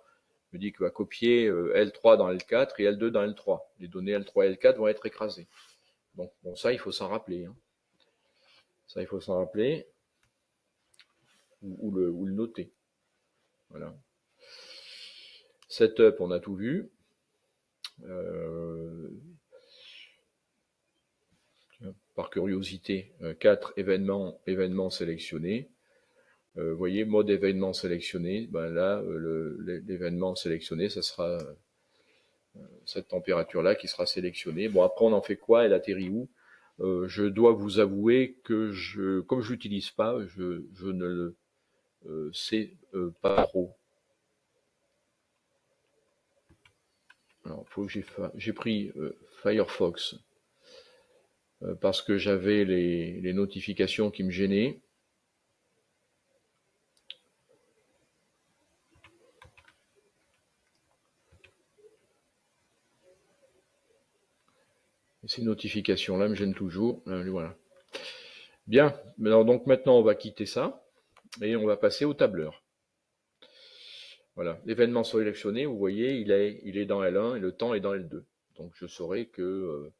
me dit qu'il va copier L3 dans L4 et L2 dans L3. Les données L3 et L4 vont être écrasées. Donc bon, ça, il faut s'en rappeler. Hein. Ça, il faut s'en rappeler ou le noter. Voilà. Setup, on a tout vu. Par curiosité, 4 événements sélectionnés. Vous voyez, mode événement sélectionné. Ben là, l'événement sélectionné, ça sera cette température-là qui sera sélectionnée. Bon, après, on en fait quoi? Elle atterrit où? Je dois vous avouer que comme je l'utilise pas, je ne le sais pas trop. Alors, faut que j'ai pris Firefox parce que j'avais les notifications qui me gênaient. Et ces notifications-là me gênent toujours. Voilà. Bien. Alors, donc maintenant, on va quitter ça et on va passer au tableur. Voilà. L'événement sélectionné, vous voyez, il est dans L1 et le temps est dans L2. Donc, je saurai que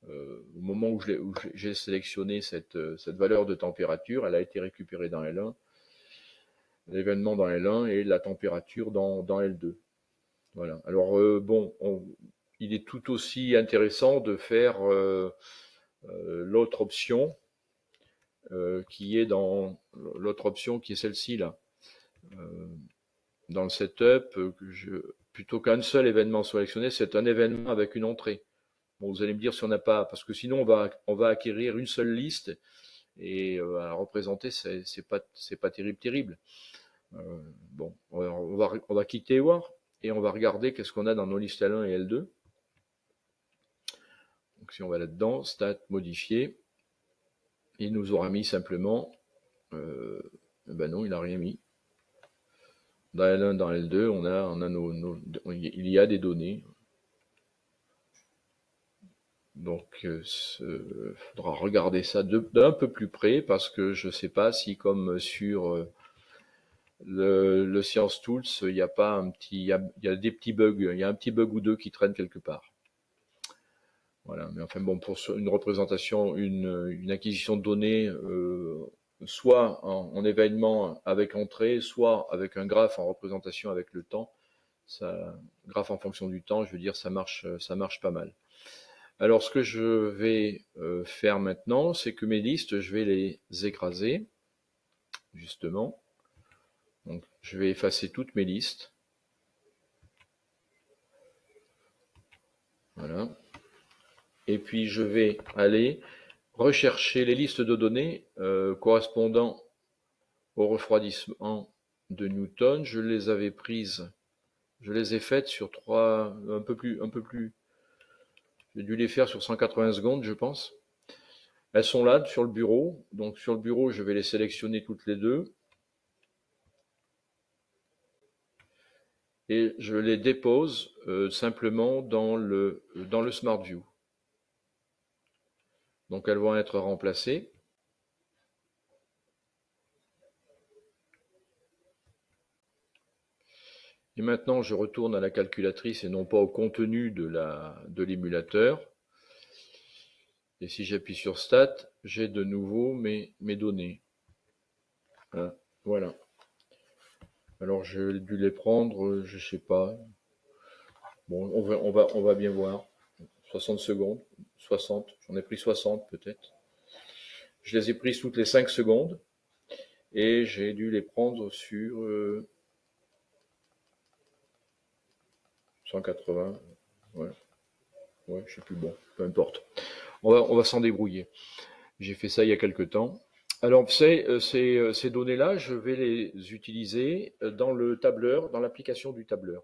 au moment où j'ai sélectionné cette valeur de température, elle a été récupérée dans L1, l'événement dans L1 et la température dans L2. Voilà. Alors bon, il est tout aussi intéressant de faire l'autre option qui est dans l'autre option qui est celle-ci là. Dans le setup, plutôt qu'un seul événement sélectionné, c'est un événement avec une entrée. Bon, vous allez me dire si on n'a pas, parce que sinon on va acquérir une seule liste et à représenter, c'est pas terrible. Bon, on va quitter War et on va regarder qu'est-ce qu'on a dans nos listes L1 et L2. Donc si on va là-dedans, stat modifié, il nous aura mis simplement, ben non, il n'a rien mis. Dans L1, dans L2, on a il y a des données. Donc, faudra regarder ça d'un peu plus près parce que je sais pas si comme sur le Science Tools, il y a pas un petit, il y a des petits bugs, il y a un petit bug ou deux qui traînent quelque part. Voilà, mais enfin bon, pour une représentation, une acquisition de données, soit en événement avec entrée, soit avec un graphe en représentation avec le temps, ça, graphe en fonction du temps, je veux dire, ça marche pas mal. Alors, ce que je vais faire maintenant, c'est que mes listes, je vais les écraser, justement. Donc, je vais effacer toutes mes listes. Voilà. Et puis, je vais aller rechercher les listes de données correspondant au refroidissement de Newton. Je les avais prises, je les ai faites sur un peu plus. J'ai dû les faire sur 180 secondes, je pense. Elles sont là sur le bureau. Donc, sur le bureau, je vais les sélectionner toutes les deux. Et je les dépose simplement dans le Smart View. Donc elles vont être remplacées. Et maintenant, je retourne à la calculatrice et non pas au contenu de l'émulateur. Et si j'appuie sur Stat, j'ai de nouveau mes données. Voilà. Alors j'ai dû les prendre, je sais pas. Bon, on va bien voir. 60 secondes, 60, j'en ai pris 60 peut-être. Je les ai prises toutes les 5 secondes et j'ai dû les prendre sur 180. Ouais, je sais plus, bon, peu importe. On va s'en débrouiller. J'ai fait ça il y a quelque temps. Alors, ces données-là, je vais les utiliser dans le tableur, dans l'application du tableur.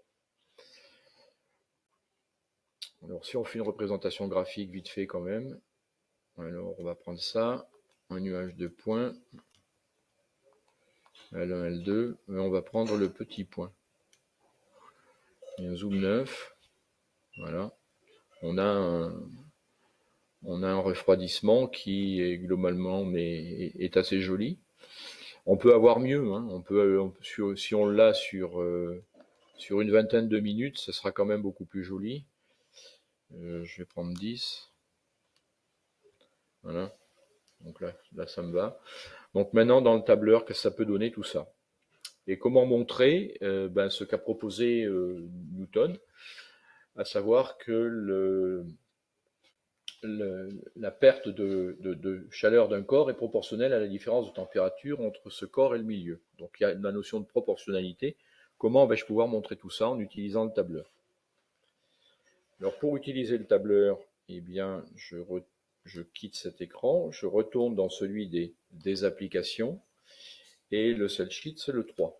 Alors, si on fait une représentation graphique vite fait quand même, alors on va prendre ça, un nuage de points, L1, L2, et on va prendre le petit point. Et un zoom 9, voilà. On a un refroidissement qui est globalement est assez joli. On peut avoir mieux, hein. Si on l'a sur Sur une vingtaine de minutes, ça sera quand même beaucoup plus joli. Je vais prendre 10. Voilà. Donc là, ça me va. Donc maintenant, dans le tableur, qu'est-ce que ça peut donner tout ça? Et comment montrer ce qu'a proposé Newton, à savoir que la perte de chaleur d'un corps est proportionnelle à la différence de température entre ce corps et le milieu. Donc il y a la notion de proportionnalité. Comment vais-je pouvoir montrer tout ça en utilisant le tableur? Alors pour utiliser le tableur, eh bien, je quitte cet écran, je retourne dans celui des applications, et le cell sheet, c'est le 3.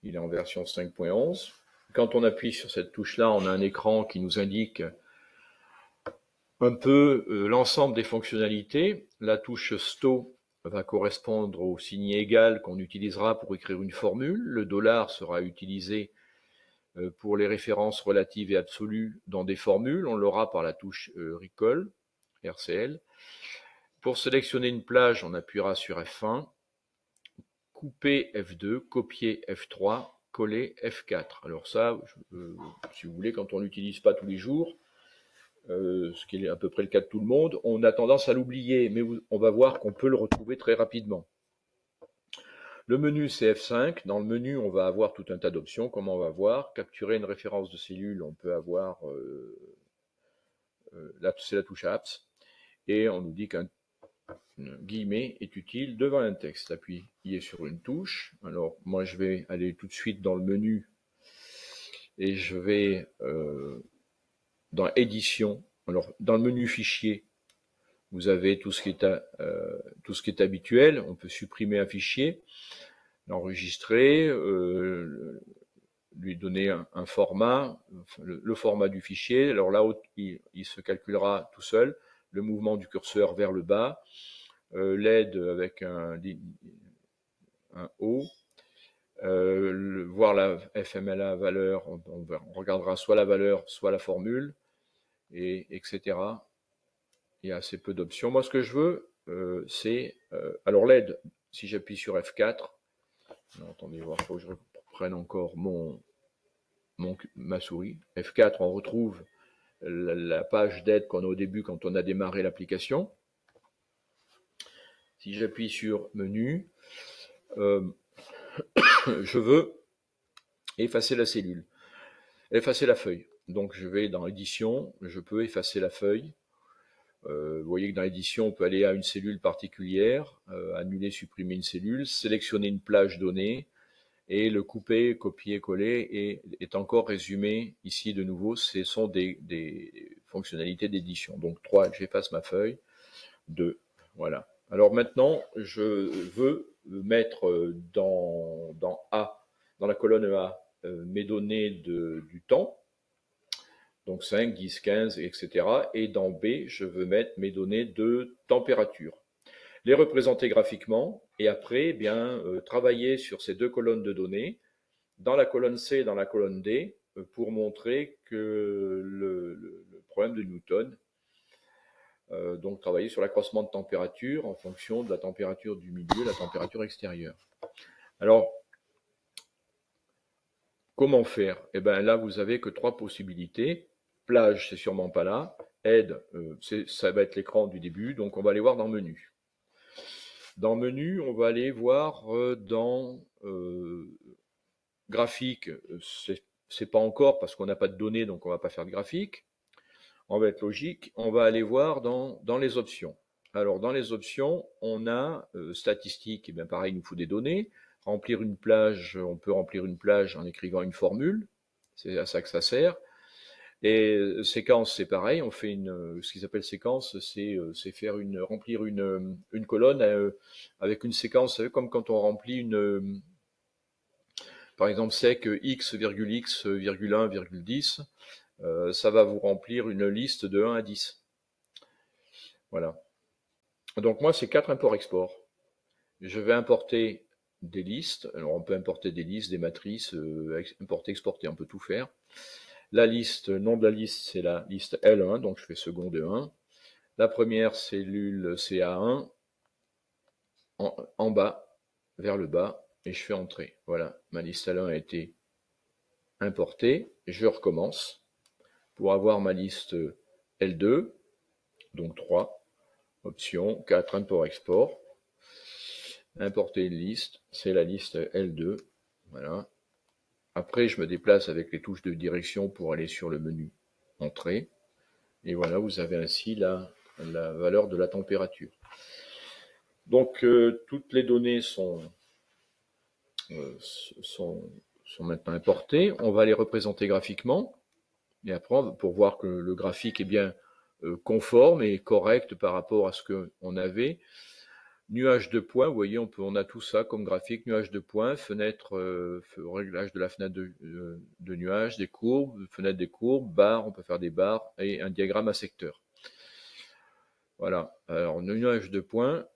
Il est en version 5.11. Quand on appuie sur cette touche-là, on a un écran qui nous indique un peu l'ensemble des fonctionnalités. La touche STO va correspondre au signe égal qu'on utilisera pour écrire une formule. Le dollar sera utilisé pour les références relatives et absolues dans des formules. On l'aura par la touche recall, RCL. Pour sélectionner une plage, on appuiera sur F1. Couper F2, copier F3, coller F4. Alors ça, si vous voulez, quand on l'utilise pas tous les jours, ce qui est à peu près le cas de tout le monde, on a tendance à l'oublier, mais on va voir qu'on peut le retrouver très rapidement. Le menu, c'est F5. Dans le menu, on va avoir tout un tas d'options, comme on va voir. Capturer une référence de cellule, on peut avoir, là, c'est la touche Apps, et on nous dit qu'un guillemet est utile devant un texte. Appuyez sur une touche. Alors, moi, je vais aller tout de suite dans le menu, et je vais dans Édition. Alors, dans le menu Fichier, vous avez tout ce qui est habituel. On peut supprimer un fichier, l'enregistrer, lui donner un format, le format du fichier. Alors là, il se calculera tout seul. Le mouvement du curseur vers le bas, l'aide avec un O, voir la FMLA valeur, on regardera soit la valeur, soit la formule, et etc. Il y a assez peu d'options. Moi, ce que je veux, c'est... alors l'aide, si j'appuie sur F4, non, attendez voir, il faut que je reprenne encore ma souris. F4, on retrouve la page d'aide qu'on a au début quand on a démarré l'application. Si j'appuie sur menu, je veux effacer la cellule, effacer la feuille. Donc je vais dans édition, je peux effacer la feuille. Vous voyez que dans l'édition, on peut aller à une cellule particulière, annuler, supprimer une cellule, sélectionner une plage donnée, et le couper, copier, coller est encore résumé ici de nouveau. Ce sont des fonctionnalités d'édition. Donc 3, j'efface ma feuille. 2, voilà. Alors maintenant, je veux mettre dans A, dans la colonne A, mes données du temps. Donc 5, 10, 15, etc. Et dans B, je veux mettre mes données de température. Les représenter graphiquement et après, eh bien, travailler sur ces deux colonnes de données, dans la colonne C et dans la colonne D, pour montrer que le problème de Newton, donc travailler sur l'accroissement de température en fonction de la température du milieu, la température extérieure. Alors, comment faire? Eh bien là, vous avez que 3 possibilités. Plage, c'est sûrement pas là. Aide, ça va être l'écran du début, donc on va aller voir dans menu. Dans menu, on va aller voir dans graphique, c'est pas encore parce qu'on n'a pas de données, donc on va pas faire de graphique. On va être logique. On va aller voir dans les options. Alors dans les options, on a statistiques, et bien pareil, il nous faut des données. Remplir une plage, on peut remplir une plage en écrivant une formule, c'est à ça que ça sert. Et séquence, c'est pareil, on fait ce qu'ils appellent séquence, c'est faire remplir une colonne avec une séquence, vous savez, comme quand on remplit par exemple sec x, x, 1, 10, ça va vous remplir une liste de 1 à 10. Voilà. Donc moi, c'est 4 imports-export. Je vais importer des listes. Alors on peut importer des listes, des matrices, importer, exporter, on peut tout faire. La liste, nom de la liste, c'est la liste L1, donc je fais seconde 1. La première cellule CA1, en bas, vers le bas, et je fais entrer. Voilà, ma liste L1 a été importer, je recommence pour avoir ma liste L2, donc 3, option 4, import-export, importer une liste, c'est la liste L2, voilà. Après, je me déplace avec les touches de direction pour aller sur le menu Entrée, et voilà, vous avez ainsi la valeur de la température. Donc, toutes les données sont maintenant importées. On va les représenter graphiquement. Et après, pour voir que le graphique est bien conforme et correct par rapport à ce qu'on avait. Nuage de points, vous voyez, on a tout ça comme graphique. Nuage de points, fenêtre, réglage de la fenêtre de nuage, des courbes, fenêtre des courbes, barres, on peut faire des barres, et un diagramme à secteur. Voilà. Alors, nuage de points.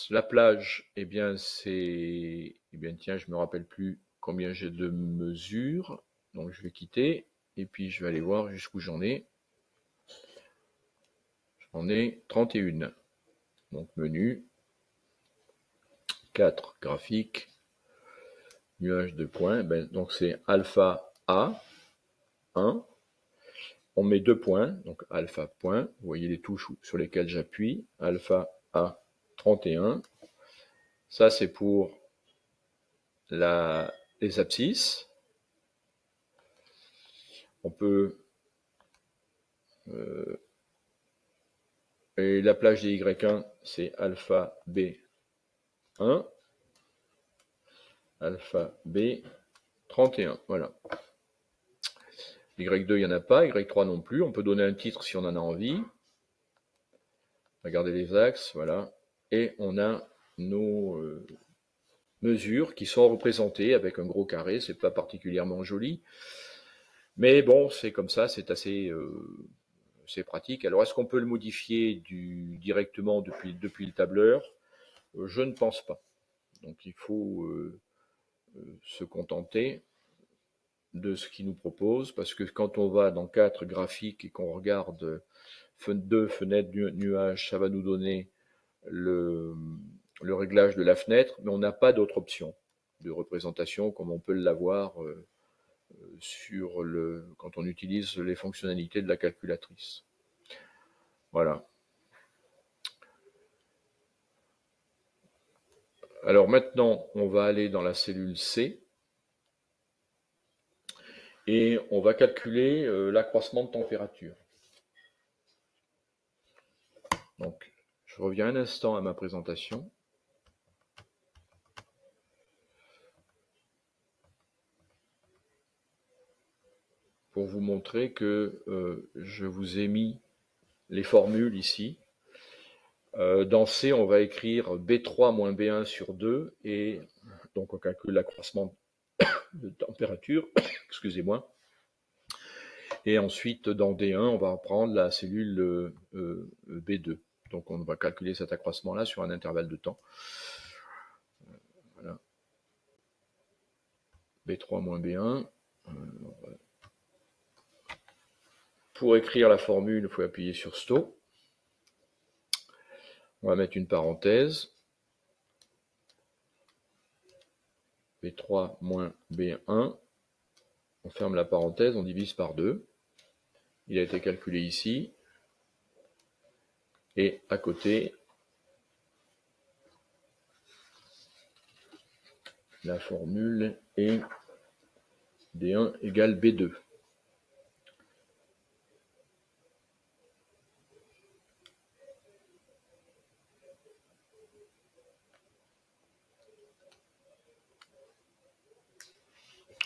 La plage, eh bien, tiens, je me rappelle plus combien j'ai de mesures. Donc, je vais quitter, et puis je vais aller voir jusqu'où j'en ai. J'en ai 31. Donc, menu, 4, graphique, nuage de points. Donc, c'est alpha A, 1. On met 2 points, donc alpha point. Vous voyez les touches sur lesquelles j'appuie. Alpha A, 31. Ça, c'est pour les abscisses. On peut... et la plage des Y1, c'est alpha B1. Alpha B, 31. Voilà. Y2, il n'y en a pas. Y3 non plus. On peut donner un titre si on en a envie. Regardez les axes, voilà. Et on a nos mesures qui sont représentées avec un gros carré. C'est pas particulièrement joli. Mais bon, c'est comme ça, c'est assez pratique. Alors, est-ce qu'on peut le modifier directement depuis le tableur? Je ne pense pas. Donc, il faut se contenter de ce qu'il nous propose, parce que quand on va dans 4 graphiques et qu'on regarde 2 fenêtres nuages, ça va nous donner le réglage de la fenêtre, mais on n'a pas d'autre option de représentation comme on peut l'avoir quand on utilise les fonctionnalités de la calculatrice. Voilà. Alors maintenant, on va aller dans la cellule C et on va calculer l'accroissement de température. Donc, je reviens un instant à ma présentation. Pour vous montrer que je vous ai mis les formules ici. Dans C, on va écrire B3 moins B1 sur 2, et donc on calcule l'accroissement de température, excusez-moi. Et ensuite, dans D1, on va prendre la cellule B2. Donc on va calculer cet accroissement-là sur un intervalle de temps. Voilà. B3 moins B1. Pour écrire la formule, il faut appuyer sur STO. On va mettre une parenthèse. B3 moins B1. On ferme la parenthèse, on divise par 2. Il a été calculé ici. Et à côté, la formule est D1 égale B2.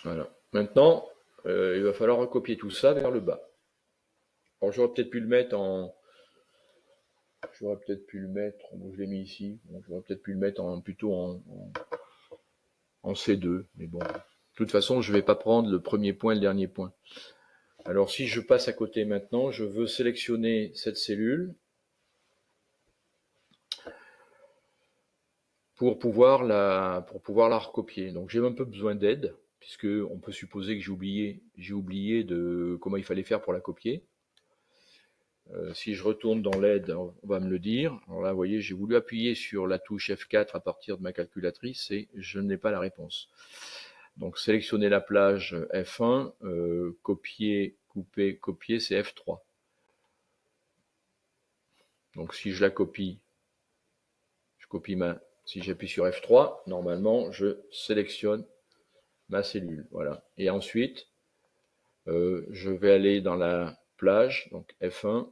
Voilà. Maintenant, il va falloir recopier tout ça vers le bas. Alors j'aurais peut-être pu le mettre je l'ai mis ici. Bon, j'aurais peut-être pu le mettre plutôt en C2, mais bon. De toute façon, je ne vais pas prendre le premier point et le dernier point. Alors si je passe à côté maintenant, je veux sélectionner cette cellule pour pouvoir la recopier. Donc j'ai un peu besoin d'aide, puisque on peut supposer que j'ai oublié de comment il fallait faire pour la copier. Si je retourne dans l'aide, on va me le dire. Alors là, vous voyez, j'ai voulu appuyer sur la touche F4 à partir de ma calculatrice et je n'ai pas la réponse. Donc sélectionner la plage F1, copier, couper, copier, c'est F3. Donc si je la copie, si j'appuie sur F3, normalement je sélectionne ma cellule. Voilà. Et ensuite, je vais aller dans la plage, donc F1,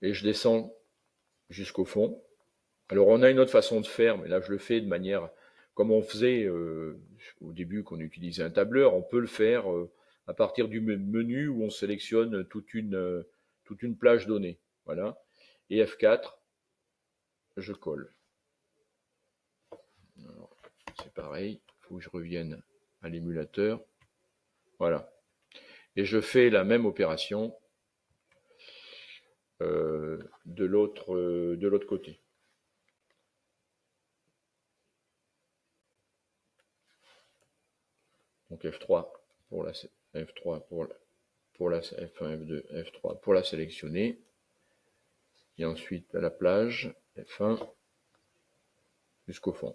et je descends jusqu'au fond. Alors on a une autre façon de faire, mais là je le fais de manière comme on faisait au début qu'on utilisait un tableur. On peut le faire à partir du menu où on sélectionne toute une plage donnée. Voilà. Et F4, je colle. C'est pareil, il faut que je revienne à l'émulateur. Voilà. Et je fais la même opération de l'autre côté. Donc F3 pour la F3 pour la F1, F2, F3 pour la sélectionner. Et ensuite à la plage, F1 jusqu'au fond.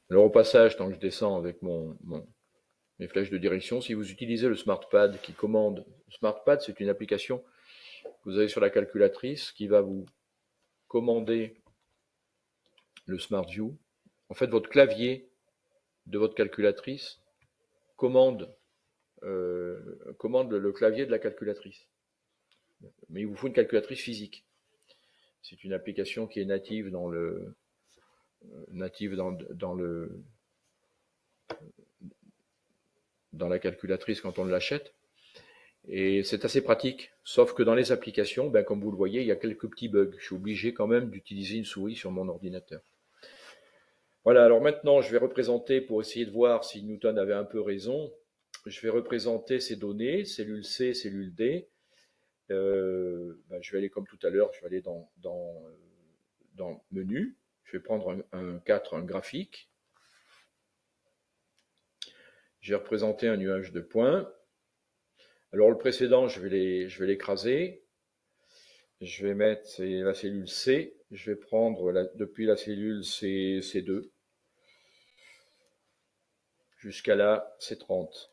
Alors au passage, tant que je descends avec mes flèches de direction, si vous utilisez le SmartPad qui commande, le SmartPad c'est une application que vous avez sur la calculatrice qui va vous commander le SmartView. En fait, votre clavier de votre calculatrice commande le clavier de la calculatrice. Mais il vous faut une calculatrice physique. C'est une application qui est native dans la calculatrice quand on l'achète. Et c'est assez pratique, sauf que dans les applications, ben, comme vous le voyez, il y a quelques petits bugs. Je suis obligé quand même d'utiliser une souris sur mon ordinateur. Voilà, alors maintenant, je vais représenter, pour essayer de voir si Newton avait un peu raison, je vais représenter ces données, cellule C, cellule D. Ben, je vais aller comme tout à l'heure, je vais aller dans menu. Je vais prendre un 4, un graphique. J'ai représenté un nuage de points. Alors le précédent, je vais l'écraser. Je vais mettre la cellule C. Je vais prendre depuis la cellule C2 jusqu'à là C30.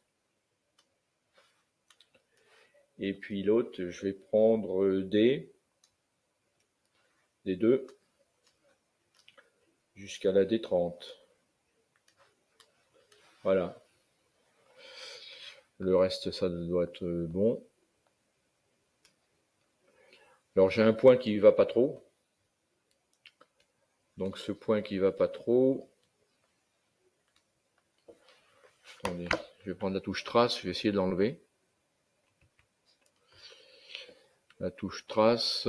Et puis l'autre, je vais prendre D2 jusqu'à la D30. Voilà. Le reste, ça doit être bon. Alors j'ai un point qui ne va pas trop. Donc ce point qui ne va pas trop. Attendez, je vais prendre la touche trace, je vais essayer de l'enlever. La touche trace.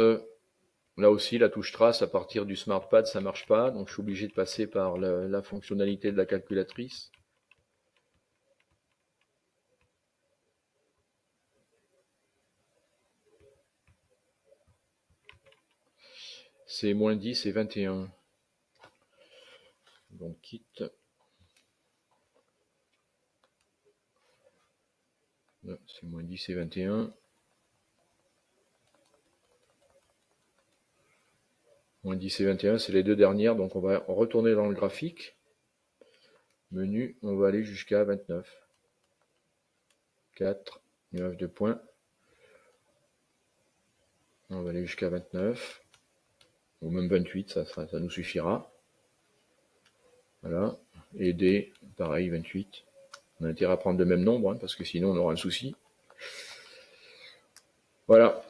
Là aussi, la touche trace, à partir du SmartPad, ça ne marche pas. Donc je suis obligé de passer par la fonctionnalité de la calculatrice. C'est moins 10 et 21. Donc quitte. C'est moins 10 et 21. Moins 10 et 21, c'est les deux dernières. Donc on va retourner dans le graphique. Menu, on va aller jusqu'à 29. 4, nuage de points. On va aller jusqu'à 29. Ou même 28, ça nous suffira. Voilà. Et D, pareil, 28. On a intérêt à prendre le même nombre, hein, parce que sinon on aura un souci. Voilà.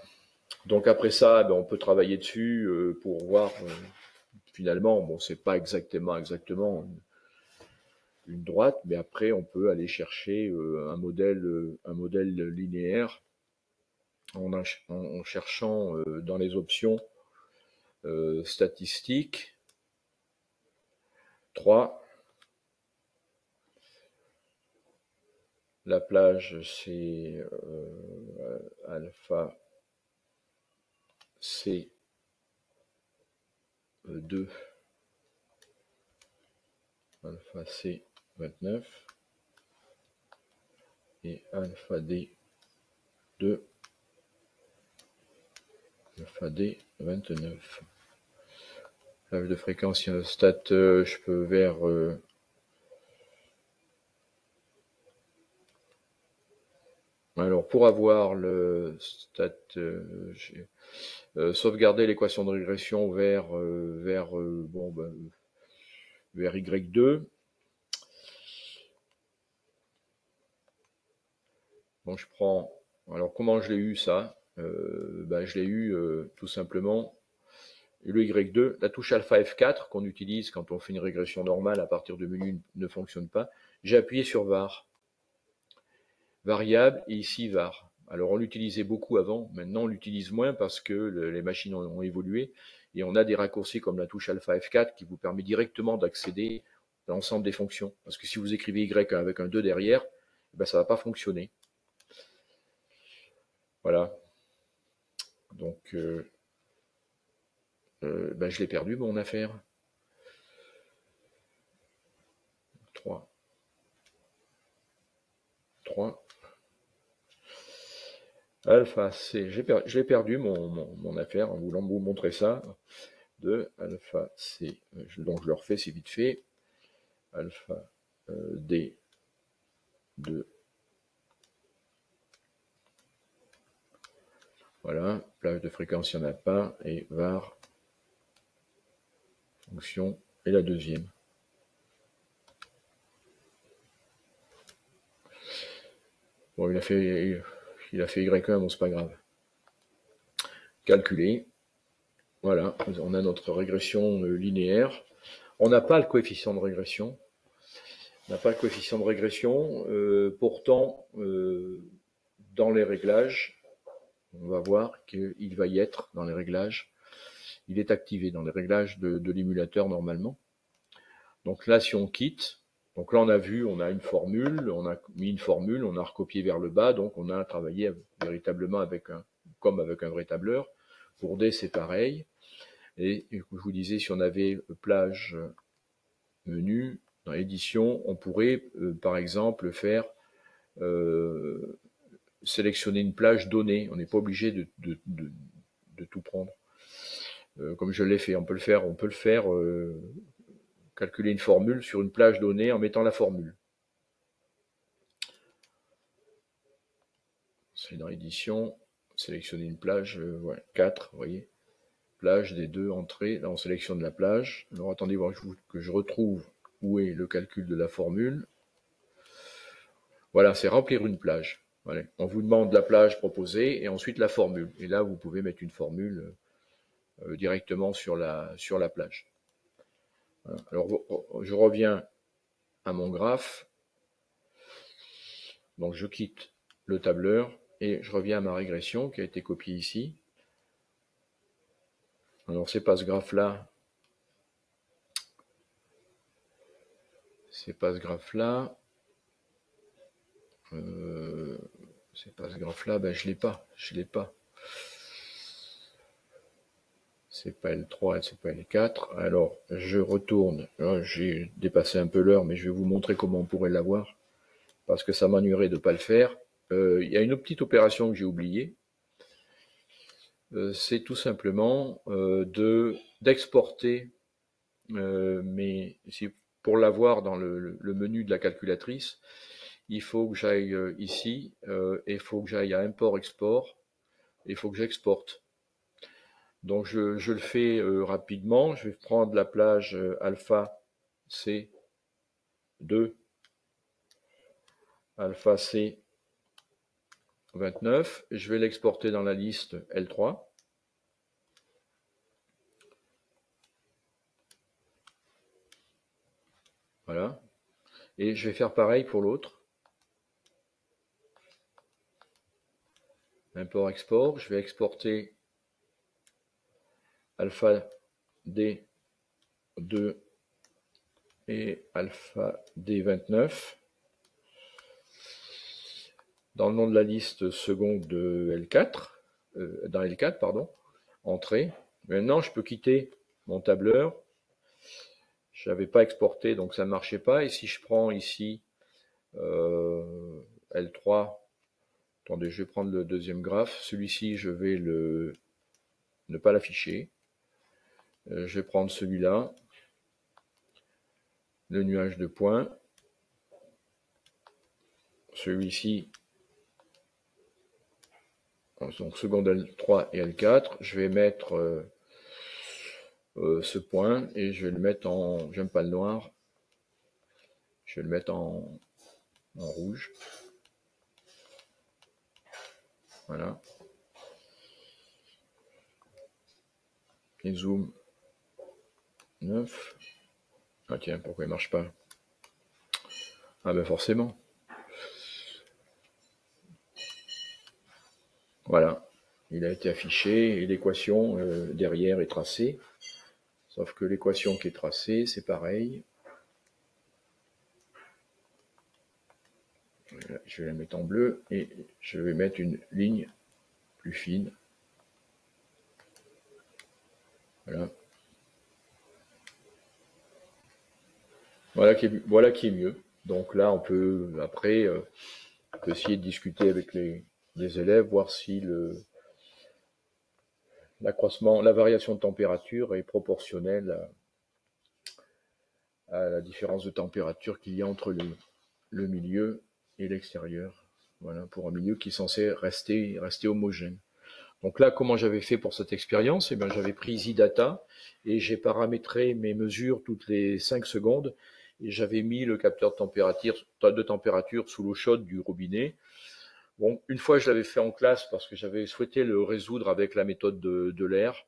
Donc après ça, ben, on peut travailler dessus pour voir finalement, bon, c'est pas exactement une droite, mais après on peut aller chercher un modèle linéaire en cherchant dans les options statistiques 3. La plage, c'est alpha C 2, alpha C 29 et alpha D 2, alpha D 29. Plage de fréquence, stat, je peux vers... alors, pour avoir le stat, sauvegarder l'équation de régression bon, ben, vers Y2. Donc, je prends... Alors, comment je l'ai eu, ça? Ben, je l'ai eu tout simplement... Le Y2, la touche alpha F4 qu'on utilise quand on fait une régression normale à partir de menu ne fonctionne pas. J'ai appuyé sur var. Variable et ici var. Alors on l'utilisait beaucoup avant, maintenant on l'utilise moins parce que les machines ont évolué et on a des raccourcis comme la touche alpha F4 qui vous permet directement d'accéder à l'ensemble des fonctions. Parce que si vous écrivez Y avec un 2 derrière, ben ça ne va pas fonctionner. Voilà. Donc ben je l'ai perdu mon affaire. 3. Alpha C, je l'ai perdu mon affaire en voulant vous montrer ça. De alpha C, donc je le refais, c'est vite fait. Alpha D de, voilà, plage de fréquence, il n'y en a pas, et var, fonction, et la deuxième. Bon, il a fait Y1, bon, c'est pas grave. Calculer. Voilà, on a notre régression linéaire. On n'a pas le coefficient de régression. Pourtant, dans les réglages, on va voir qu'il va y être dans les réglages. Il est activé dans les réglages de l'émulateur normalement. Donc là, si on quitte, donc là on a vu, on a une formule, on a mis une formule, on a recopié vers le bas, donc on a travaillé véritablement comme avec un vrai tableur. Pour D, c'est pareil. Et je vous disais, si on avait plage menu, dans l'édition, on pourrait par exemple faire sélectionner une plage donnée. On n'est pas obligé de tout prendre. Comme je l'ai fait, on peut le faire calculer une formule sur une plage donnée en mettant la formule. C'est dans l'édition, sélectionner une plage, 4, vous voyez, plage des deux entrées, là on sélectionne la plage. Alors attendez voir que je retrouve où est le calcul de la formule. Voilà, c'est remplir une plage. Voilà. On vous demande la plage proposée et ensuite la formule. Et là, vous pouvez mettre une formule directement sur la plage. Voilà. Alors, je reviens à mon graphe. Donc, je quitte le tableur et je reviens à ma régression qui a été copiée ici. Alors, c'est pas ce graphe-là. C'est pas ce graphe-là. C'est pas ce graphe-là. Ben, je l'ai pas. C'est pas L3, c'est pas L4. Alors, je retourne. J'ai dépassé un peu l'heure, mais je vais vous montrer comment on pourrait l'avoir. Parce que ça m'ennuierait de ne pas le faire. Il y a une petite opération que j'ai oubliée. C'est tout simplement d'exporter, mais pour l'avoir dans le menu de la calculatrice, il faut que j'aille ici, et il faut que j'aille à import-export, et il faut que j'exporte. Donc je le fais rapidement. Je vais prendre la plage alpha C2, alpha C29. Je vais l'exporter dans la liste L3. Voilà. Et je vais faire pareil pour l'autre. Import-export. Je vais exporter alpha D2 et alpha D29 dans le nom de la liste seconde de L4, dans L4, pardon, entrée. Maintenant, je peux quitter mon tableur. Je n'avais pas exporté, donc ça ne marchait pas. Et si je prends ici L3, attendez, je vais prendre le deuxième graphe. Celui-ci, je vais ne pas l'afficher. Je vais prendre celui-là, le nuage de points. Celui-ci, donc seconde L3 et L4. Je vais mettre ce point et je vais le mettre en, j'aime pas le noir, je vais le mettre en rouge. Voilà. Et zoom 9. Ah tiens, pourquoi il marche pas? Ah ben forcément. Voilà. Il a été affiché et l'équation derrière est tracée. Sauf que l'équation qui est tracée, c'est pareil. Je vais la mettre en bleu et je vais mettre une ligne plus fine. Voilà. Voilà qui est mieux. Donc là, on peut après on peut essayer de discuter avec les élèves, voir si l'accroissement, la variation de température est proportionnelle à la différence de température qu'il y a entre le milieu et l'extérieur. Voilà, pour un milieu qui est censé rester homogène. Donc là, comment j'avais fait pour cette expérience? Eh bien, j'avais pris EasyData et j'ai paramétré mes mesures toutes les 5 secondes et j'avais mis le capteur de température sous l'eau chaude du robinet. Bon, une fois, je l'avais fait en classe parce que j'avais souhaité le résoudre avec la méthode de l'air.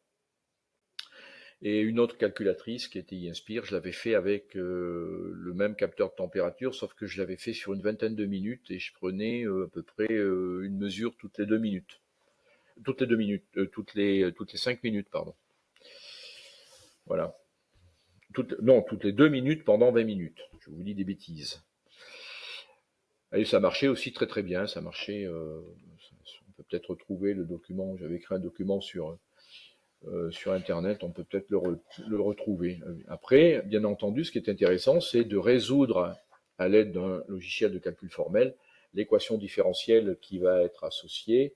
Et une autre calculatrice qui était iInspire, je l'avais fait avec le même capteur de température, sauf que je l'avais fait sur une vingtaine de minutes et je prenais à peu près une mesure toutes les 2 minutes. Toutes les 2 minutes, toutes les 5 minutes, pardon. Voilà. Non, toutes les 2 minutes pendant 20 minutes. Je vous dis des bêtises. Et ça marchait aussi très très bien. Ça marchait. On peut peut-être retrouver le document. J'avais écrit un document sur Internet. On peut peut-être le retrouver. Après, bien entendu, ce qui est intéressant, c'est de résoudre à l'aide d'un logiciel de calcul formel l'équation différentielle qui va être associée,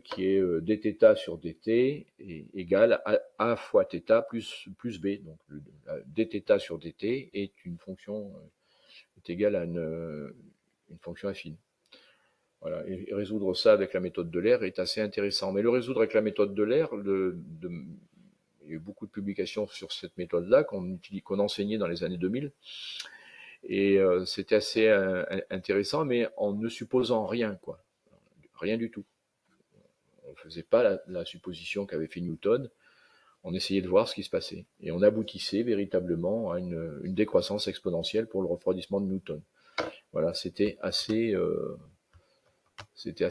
qui est dθ sur dt égale a fois θ plus b. Donc dθ sur dt est une fonction est égale à une fonction affine. Voilà, et résoudre ça avec la méthode de l'air est assez intéressant. Mais le résoudre avec la méthode de l'air, il y a eu beaucoup de publications sur cette méthode-là qu'on enseignait dans les années 2000. Et c'était assez intéressant, mais en ne supposant rien, quoi. Rien du tout. On ne faisait pas la supposition qu'avait fait Newton. On essayait de voir ce qui se passait. Et on aboutissait véritablement à une décroissance exponentielle pour le refroidissement de Newton. Voilà, c'était assez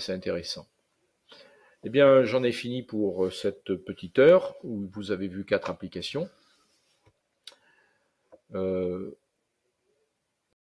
intéressant. Eh bien, j'en ai fini pour cette petite heure où vous avez vu 4 applications.